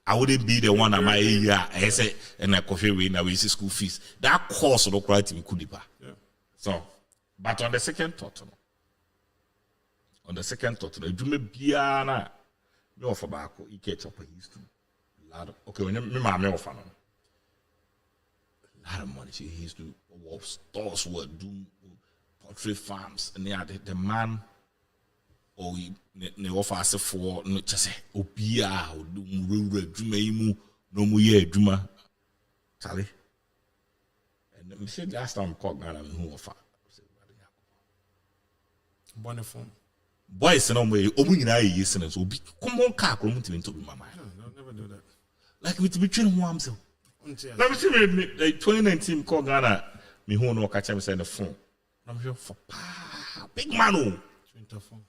I wouldn't be the one at my area I say and I coffee we na we see school fees. That course no quite me kudipa. So but on the second thought ejuma bia na me offer back you catch up used to lot of okay when me mama offer no lot of money she used to stores were do poultry farms and the man or ne offer us for no just say obia o do rural adwuma yi mu no mu ye adwuma Charlie and me say last time called Ghana me who offer wonderful boys no way obu nyina ye yesene so obi common car kro mutimi to be mama no never do that like me to be train who am so let me see me 2019 call Ghana me who no catch me say the phone I'm here for big man o 24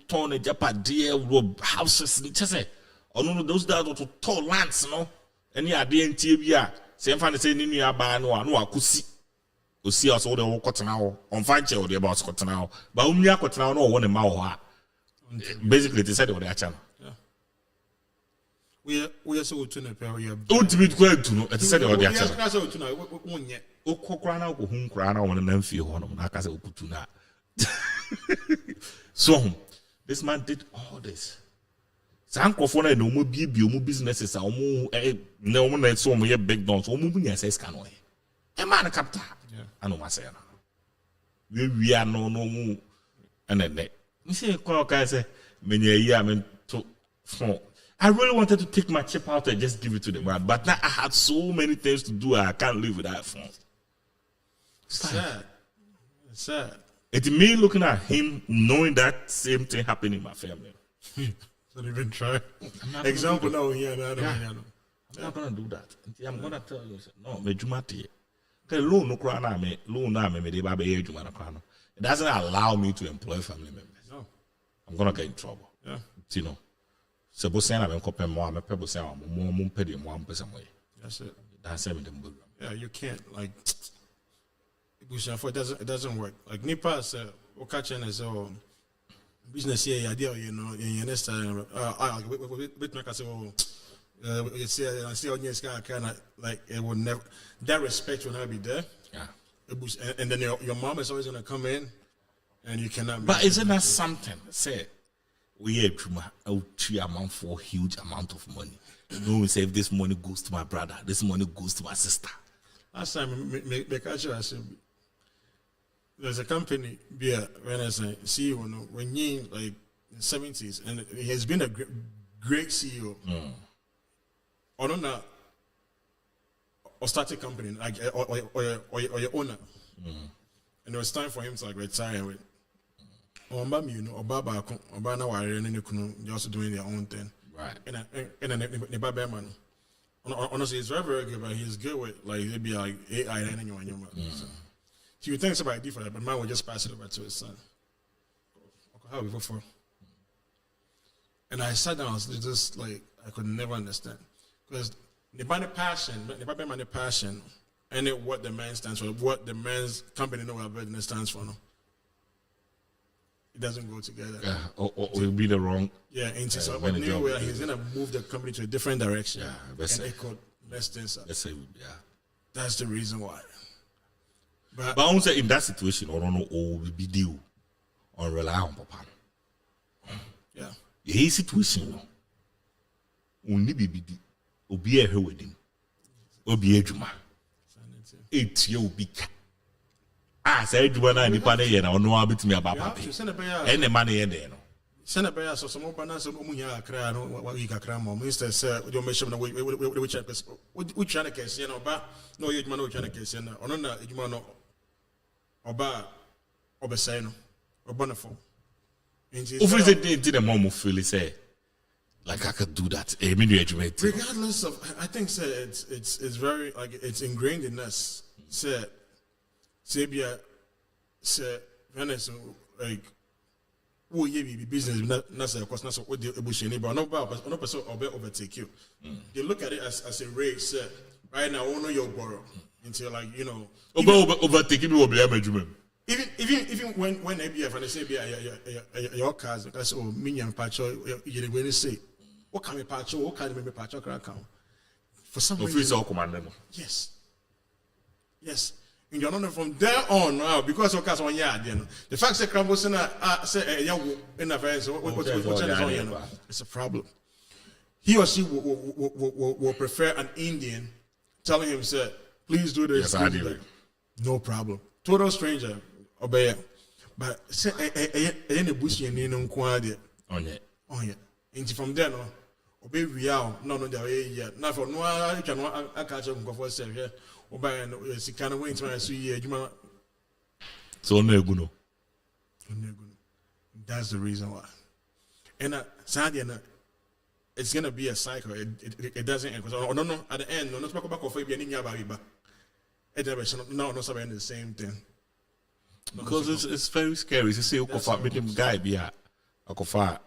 ton Japan rob houses just say no those that to tall lands no any ade ntie bia say mfa say ni nua ba no akosi osi also the kotena ho on fanche o the about kotena ho ba umnya kotena ho no wo ne ma ho ha basically they said they were there channel we are so to na pe we are to be quite to no they said they were there channel we are so to na wonye okokra na ko hun kra na won na mfie ho no na aka say okutu na so this man did all this sankofo na no mo bibio mo businesses a omo na omo na so omo ye big dons omo bunya say scan no e man capital ano masaya na we are no mu anene me say call guy say menya yi am to phone I really wanted to take my chip out and just give it to the man but now I had so many things to do I can't live without phone. Sad. It's me looking at him knowing that same thing happened in my family. Don't even try. Example now here. I'm not gonna do that. I'm gonna tell you, no, me jumati. Loan no krana me, loan na me de ba be juma na krana. it doesn't allow me to employ family members. No. I'm gonna get in trouble. Yeah. You know. So bosan I'm copy more, I'm a pebble say more pay one person way. That's it. That's everything. Yeah, you can't like it doesn't work. Like Nipa said, catching is business here, idea, you know, in next time with my say, you see, I see on your sky kind of like it would never, that respect will not be there. Yeah. And then your mom is always gonna come in and you cannot. But isn't that something? Say, we amount for a huge amount of money. You know, we say if this money goes to my brother, this money goes to my sister. Last time, I said, there's a company, when I say CEO, when you like in the 70s, and he has been a great CEO. Or not, or start a company, like or your owner, and it was time for him to like retire with. Or Baba, you're also doing their own thing, right? And then the Baba man. Honestly, he's very, very good, but he's good with like it'd be like AI and anyone. So you think somebody do for that, but mine would just pass it over to his son. How we vote for? And I sat down, I was just like I could never understand because the passion, and what the man stands for, what the man's company know about business stands for. No, it doesn't go together. Yeah, or it'll be the wrong. Yeah, and so but anyway, he's gonna move the company to a different direction. Yeah, and it could mess things up. Let's say, yeah. That's the reason why. But I won't say in that situation, or no, or will be deal on rely on Papa. Yeah. The situation, no. Only be a her wedding, be a juma. 8 year be. Say juma na nipa na ye na ono abetumi aba papa. And the money there no. Send a bear so some open so munya kra no what we kakra mo minister say you make sure na we check we trying to case no ba no you man no trying to case na ono na ejuma no oba obesai no obonafo. Office did the mom feel say like I could do that. Regardless of, I think it's very like it's ingrained in us. Say Venice like who ye be business not say of course not so what the ebusheni but no person overtake you. They look at it as a race. Right now, we know your borrow until like you know overtake you will be a Even when ABF and they say your cars, that's all minion patcho. You when they say, what can we patcho? What can we patcho? For some reason, yes. And you're not from there on now because of cars on yard. The fact that Crambos say in a very it's a problem. He or she will prefer an Indian telling him, "Sir, please do this." Yes, I no problem. Total stranger. Obey, but say any bush you need no quality on it. Into from there, no obey real, no, yeah. Now for no, I can catch up for self here. Obey and kind of wait to see you. So no good. That's the reason why. And Sandy, it's gonna be a cycle. It doesn't end. Because no, at the end, no, talk about coffee being in your baby, but it never no, something the same thing. Because it's very scary to see Okofa with him guy be a Okofa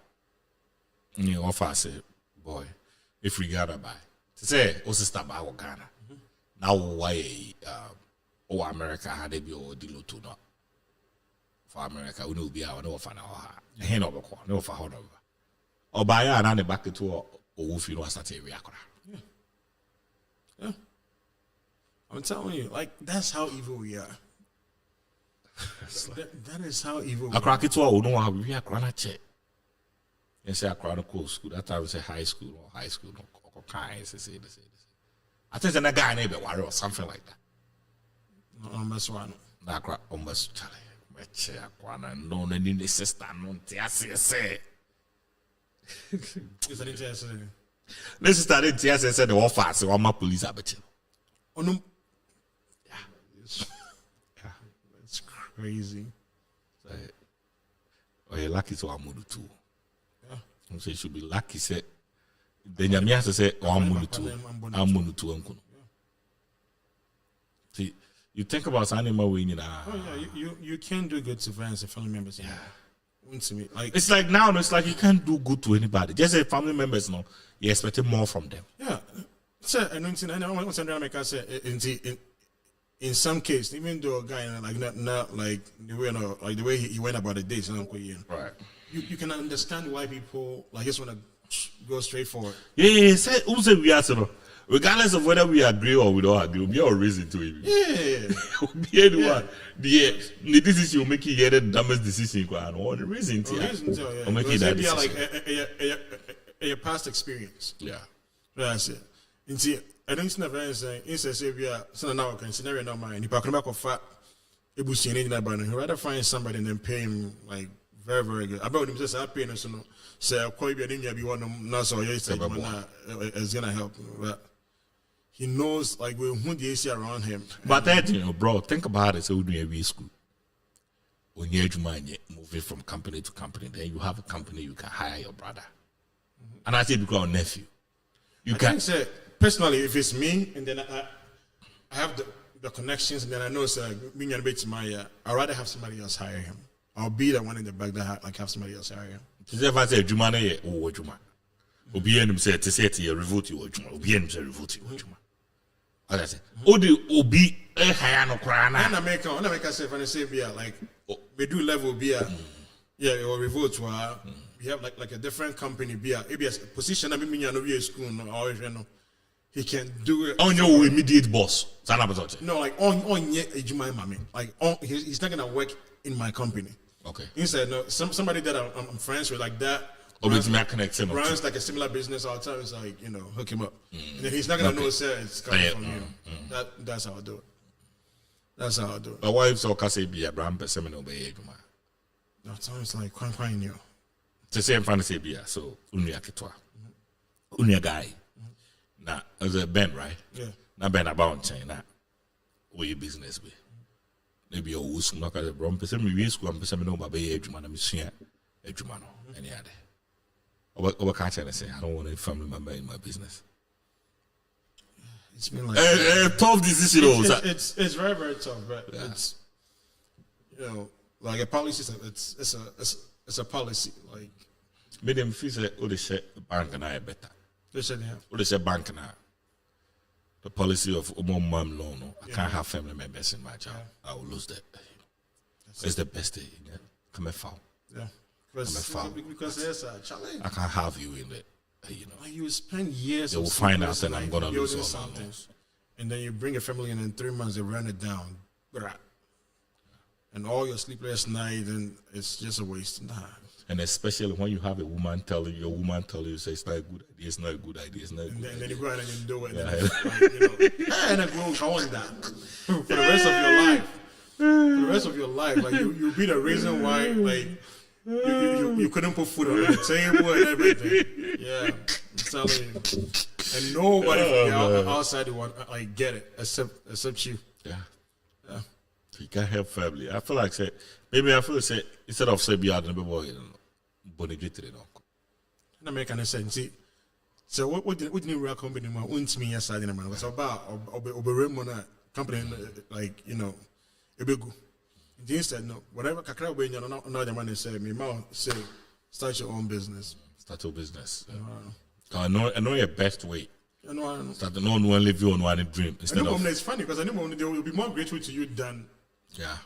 offer say, boy, if we gather by to say sister by Ghana. Now why America had a be or deal to not for America, we know be our no fan or hen over no for honor. Or by an back to or if you know start area. Yeah. I'm telling you, like that's how evil we are. That is how evil. I crack it to all no how we are crana check. And say a chronicle school. That time we say high school or kind say. I think a guy neighbor or something like that. Almost one. That crack almost Charlie. No, the sister, no, say. It's an interesting. Let's start it. Yes, I said the offer, so I'm a police abattoir. Oh no. Crazy. Oh, you're lucky to Amudu too. Yeah. So you should be lucky. Say, then you have to say, oh, Amudu too. Amudu too. See, You think about animal winning. Oh yeah, you can do good to friends and family members. Yeah. To me, like it's like now, it's like you can't do good to anybody. Just say family members, no, you're expecting more from them. Yeah, so I know what I say in some case, even though a guy like not like the way like the way he went about the dates, Right. You can understand why people like just want to go straight forward. Yeah. Say who say we are so. Regardless of whether we agree or we don't agree, we are reason to it. Yeah. Be anyone. The decision you make it the dumbest decision you can. Or the reason to yeah. make it that decision. Like a past experience. Yeah. That's it. And see, I don't see the friends saying, instead say we are so now can scenario not mine. If I come back of fat, it will see anything about him. He'd rather find somebody and then pay him like very, very good. About him just happy and so say quite be be one not so it's gonna help. But he knows like who the AC around him. But that, bro, think about it. So we do a school. When you're moving from company to company, then you have a company you can hire your brother. And I say because nephew. You can say personally, if it's me and then I have the connections and then I know being a bit to my I'd rather have somebody else hire him. I'll be the one in the back that like have somebody else hire him. If I say Jumane or Juma. Obi enim say to say to revolt you or Juma. Obi enim say revolt you or Juma. As I say, Obi hire no krana. And America say when I say beer like we do level beer. Yeah, or revolt to we have like a different company beer. Maybe a position I mean no be school or he can do it on your immediate boss. No, like on Ejuma mami. Like he's not gonna work in my company. Okay. Instead, no, somebody that I'm friends with like that. Runs like a similar business. I'll tell him, like, hook him up. And then he's not gonna know sir, it's coming from you. That's how I do it. That's how I do it. But why if so say be a brand person no be Ejuma? No, it's like quite new. To say fantasy be so unia ketwa. Unia guy. Now, as a Ben, right? Yeah. Now Ben about China. Where your business be? Maybe your who's not at the wrong person. We school and person no baby Ejuma na mission Ejuma no any other. Over catch and say I don't want a family member in my business. It's been like tough decision. It's very, very tough, but it's like a policy. It's a policy. Like made them feel say oh they say bank and I better. They said What they say bank now? The policy of mom loan. I can't have family members in my job. I will lose that. It's the best thing. Come and foul. Yeah. Because there's a challenge. I can't have you in it. Like you spend years. They will find out that I'm gonna lose all something, and then you bring a family in 3 months. They run it down, and all your sleepless night, and it's just a waste. Nah. And especially when you have a woman tell you, say it's not a good idea, it's not a good idea, it's not a good idea. And then you go ahead and you do it. And then go on that for the rest of your life. For the rest of your life, like you'll be the reason why, like you couldn't put food on the table and everything. Yeah, I'm telling you. And nobody from the outside want like get it except you. Yeah. You can't help family. I feel like say instead of say be out and be boy, bonnet it no. And American said, see. So what did you real company man wants me yesterday in man was about or company like a big. Instead no whatever kakra we no the man say me ma say start your own business. Start your business. I know your best way. I know. Start no one live your own dream instead of. It's funny because I know they will be more grateful to you than. Yeah.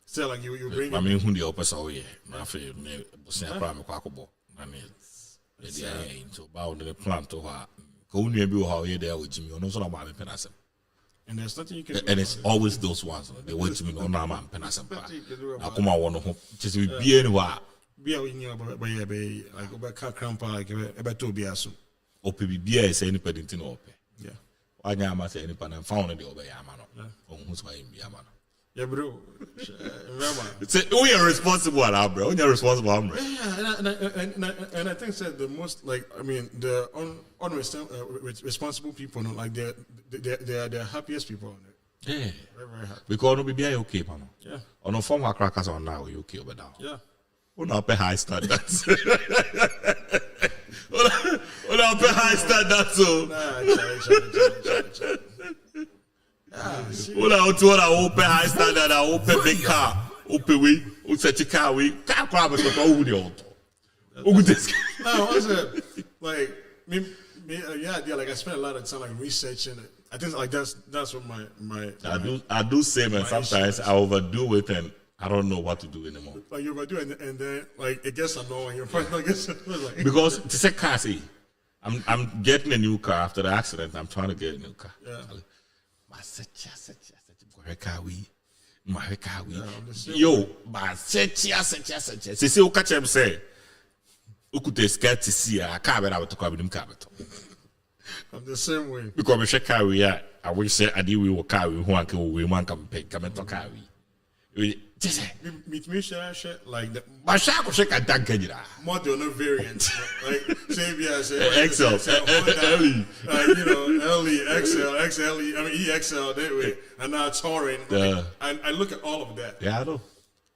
Still like you bring. I mean, who the opposite way? I feel me. Say I promise quackable. I mean, the so about the plant to her. Go near be how you there with Jimmy. No, so I'm a penasem. And there's nothing you can. And it's always those ones. They wait to me. No, I'm penasem. I come out one home. Just be anywhere. Be in your baby like about car crampa like about to be assumed. Open be is anybody in open. Yeah. I never say anybody found in the over Yamano. Who's my Yamano. Yeah, bro. We are responsible now, bro. We are responsible, bro. Yeah, and I think that the most like the responsible people, like they're the happiest people. Yeah, very, very happy. Because no be okay, man. Yeah. On no form of crackers on now, you okay over down. Yeah. We not pay high standards. We not pay high standards, so. Nah, Well, I told I open high standard, I open big car, open way, such a car way, can't grab it for all the auto. No, what's it? Like, yeah, like I spent a lot of time like researching it. I think like that's what my I do same, and sometimes I overdo it and I don't know what to do anymore. Like you overdo it, and then like it gets annoying. You're like, because to say car, see, I'm getting a new car after the accident. I'm trying to get a new car. Yeah. Yo, but say o catch him say, "O could scared to see a car that I would talk about him capital." I'm the same way. Because we check car we are. I wish say I did we will car we want come pay come to car we. Just meet me share like the. But shall check a tank Model no variant. Like say Excel, LE, you know, LE, XL, XLE, I mean EXL that way, and now touring. I look at all of that. Yeah, I know.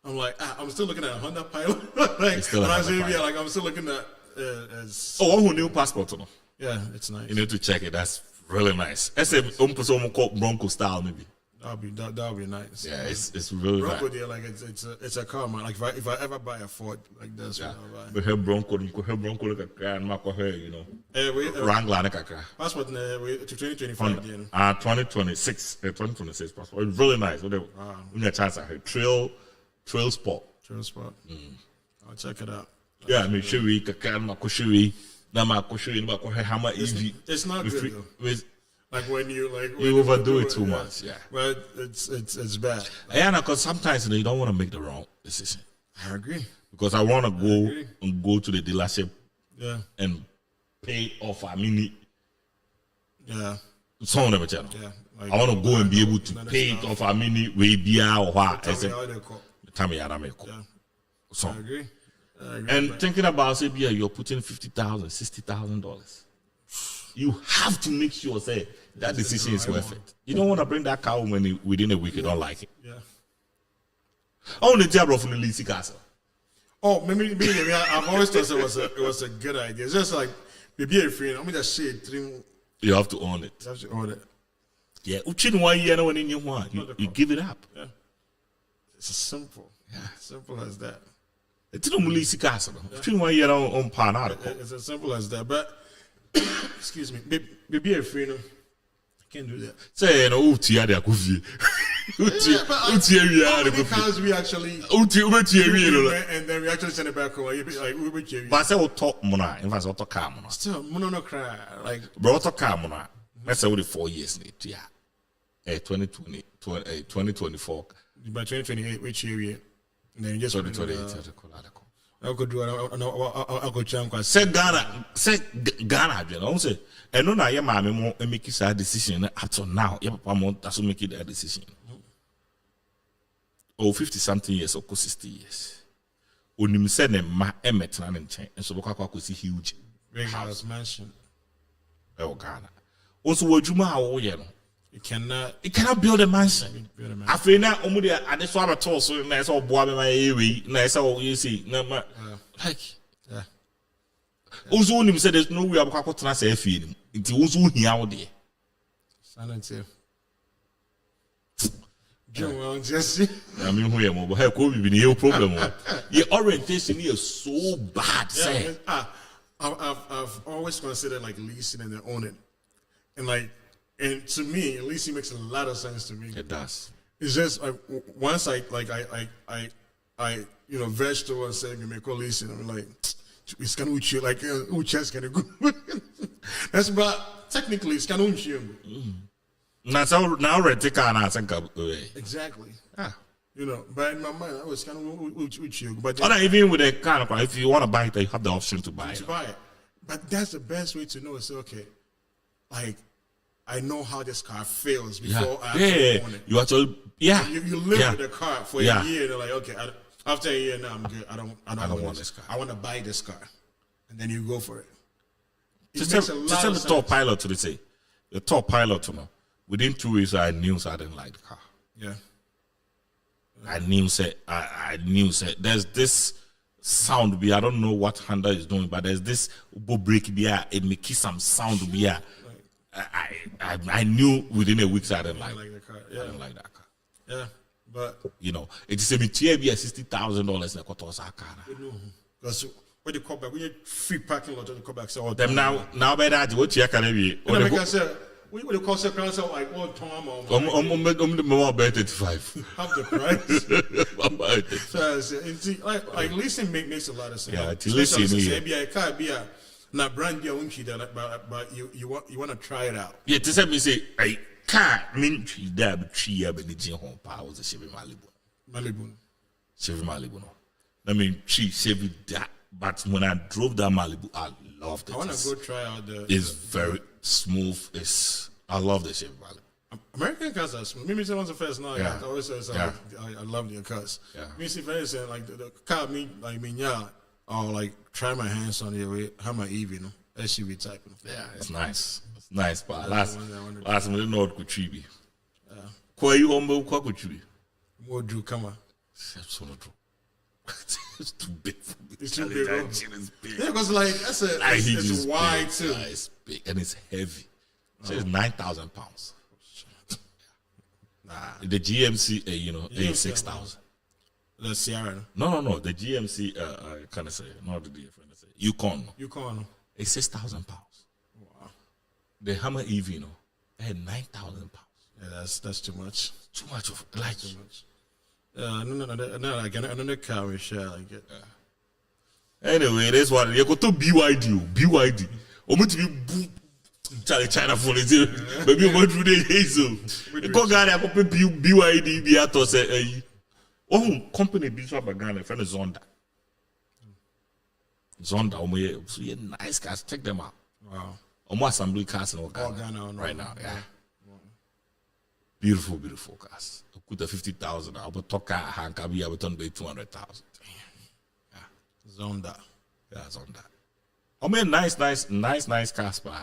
I'm like, I'm still looking at a Honda Pilot. Like still when I say like I'm still looking at as. Oh, one new passport, no? Yeah, it's nice. You need to check it. That's really nice. I say Bronco style maybe. That'll be nice. Yeah, it's really Bronco nice. there, like it's a car, man. Like if I ever buy a Ford like this, Yeah. what I'll buy. We have Bronco, like a car, and Marco, you know. Wrangler, like a car. Passport to 2025 again. 2026 passport. It's really nice. When you chance I Trail Sport. Transport. I'll check it out. Yeah, I mean, Shui, Kakan, Marco Shui, Namako Shui, Marco Hammer EV. It's not good though. Like when you overdo it too much, yeah. But it's bad. Yeah, because sometimes you don't want to make the wrong decision. I agree. Because I want to go to the dealership, Yeah. and pay off a mini. Yeah. Some of them, channel. Yeah. Like, I want to go and be able to pay it off a mini way beer or what. Tell me how they call. Yeah. So, I agree. and thinking about say, yeah, you're putting $50,000, $60,000. You have to make sure say that decision is worth it. You don't want to bring that car when within a week you don't like it. Yeah. Oh, the job from the Lisi Castle. Oh, maybe I've always thought it was a good idea. It's just like maybe a friend. I'm just say You have to own it. you have to own it. Yeah, Uchin 1 year when in your one, you give it up. Yeah. It's simple. Yeah. Simple as that. It's no Lisi Castle. Uchin 1 year on pan article. It's as simple as that. But excuse me, maybe a friend. I can't do that. Say no uti ade akufie. Uti How many cars we actually and then we actually send it back home. Like we But say we talk mona, in fact we talk car mona. still no cry. Like Bro we talk car mona. Let's say we 4 years need yeah. 2024. by 2028, which year? And then you just 2028. I could do I could jump. Say Ghana, you know, say, and no, na your mammy mo make that decision up to now. Your papa mo doesn't make it that decision. Oh, 50-something years or 60 years. When you say ne ma emet na nchen, and so we see huge Big house mansion. Oh Ghana. Also, what you ma you know. You cannot. You cannot build a mansion. Build a mansion. I feel now, at this one, so nice all boy my way. Nice all you see. No, like, Yeah. also, him said there's no way I'm going to say feeling. It's also here out there. Sanity. John, Jesse. I mean, who am I? How could be the problem? Your orientation is so bad. Say, I've always considered like leasing and then own it, and to me, leasing makes a lot of sense to me. it does. It's just like once I verge towards saying you make a leasing, I'm like, it's kind of you like who just gonna go. That's but technically it's kind of you. Now ready car and I think Exactly. ah. You know, but in my mind, I was kind of you. But Or even with a car, if you want to buy it, you have the option to buy it. to buy it. But that's the best way to know. Is okay, like I know how this car feels before I actually own it. You actually, You live with the car for a year. And they're like, okay, after a year now, I'm good. I don't want this car. I want to buy this car, and then you go for it. Just tell the top pilot to say, the top pilot, within 2 weeks, I knew I didn't like the car. Yeah. I knew there's this sound be I don't know what Honda is doing, but there's this brake be it make some sound be I knew within a week I didn't like the car. I Yeah, didn't like that car. yeah, but You know, it is a material be $60,000 na kotosa car. because when you come back, when you free parking lot, when you come back, say, oh, Them now by that what you can be. And I say, we will call second, so like, oh, Tom, The more about 85. half the price. About it. So, like leasing makes a lot of sense. Yeah, to leasing, yeah. Maybe a car be a not brand new, but you want to try it out. Yeah, to say me say, I can't mean tree there, but tree up in the gym home power was a Chevy Malibu. Malibu. Chevy Malibu. No. I mean, tree Chevy that, but when I drove that Malibu, I loved it. I want to go try out It's very smooth. I love the Chevy Malibu. American cars are smooth. Maybe someone's the first now. Yeah. I always say, Yeah. I love their cars. Yeah. Me see, for instance, like the car, or like try my hands on it, have my EV, you know, SUV type. Yeah, it's nice. It's nice, but That's the one I wanted to last minute know what could be. Kwa you humble, kwa could be. More Drew, come on. It's too big for me. It's too Charlie, big, that bro. shit is big. Yeah, because like that's it's wide too. Yeah, it's big and it's heavy. So it's 9,000 pounds. The GMC, A6,000. The Sierra, No. The GMC, I can't say, not the different. Yukon, Yukon. it's 6,000 pounds. Wow. The Hammer EV, they had 9,000 pounds. Yeah, that's too much. Too much of like. Too much. No, like another car we share like it. Anyway, that's what you go to BYD. Almost to be China for it. Maybe you want to do the you go Ghana, I go BYD. Be at us. Oh, company business by Ghana. Friend Zonda. So yeah, nice cars. Check them out. Wow. Almost assembly cars in Ghana right now. Yeah. Beautiful cars. Put the 50,000. I'll put Toka Hank. I'll be able to pay 200,000. Zonda. Yeah, Zonda. I mean, nice cars, but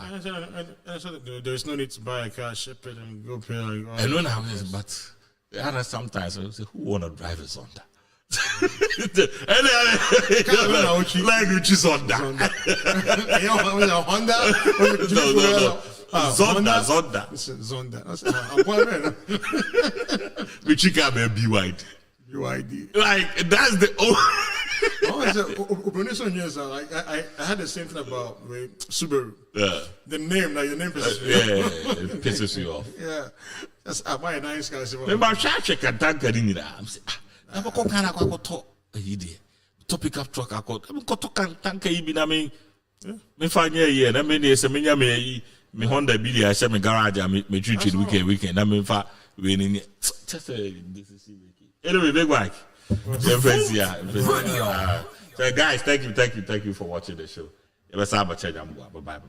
There's no need to buy a car, ship it, and go pay. Like, I know now, but sometimes I say, who wanna drive a Zonda? Like which is Zonda? Honda? No. Zonda. Zonda. Which you can be BYD. UID. Like that's the I had the same thing about Subaru. Yeah. The name, like the name pisses me Yeah, it pisses you off. Yeah. That's I buy a nice car. Remember, I'm saying, I'm to pick up truck. I'm me find ye na me ne se me nya me Honda bi dia she me garage me treat weekend na me fa we ni just this is anyway big bike. So guys, thank you for watching the show. Bye bye.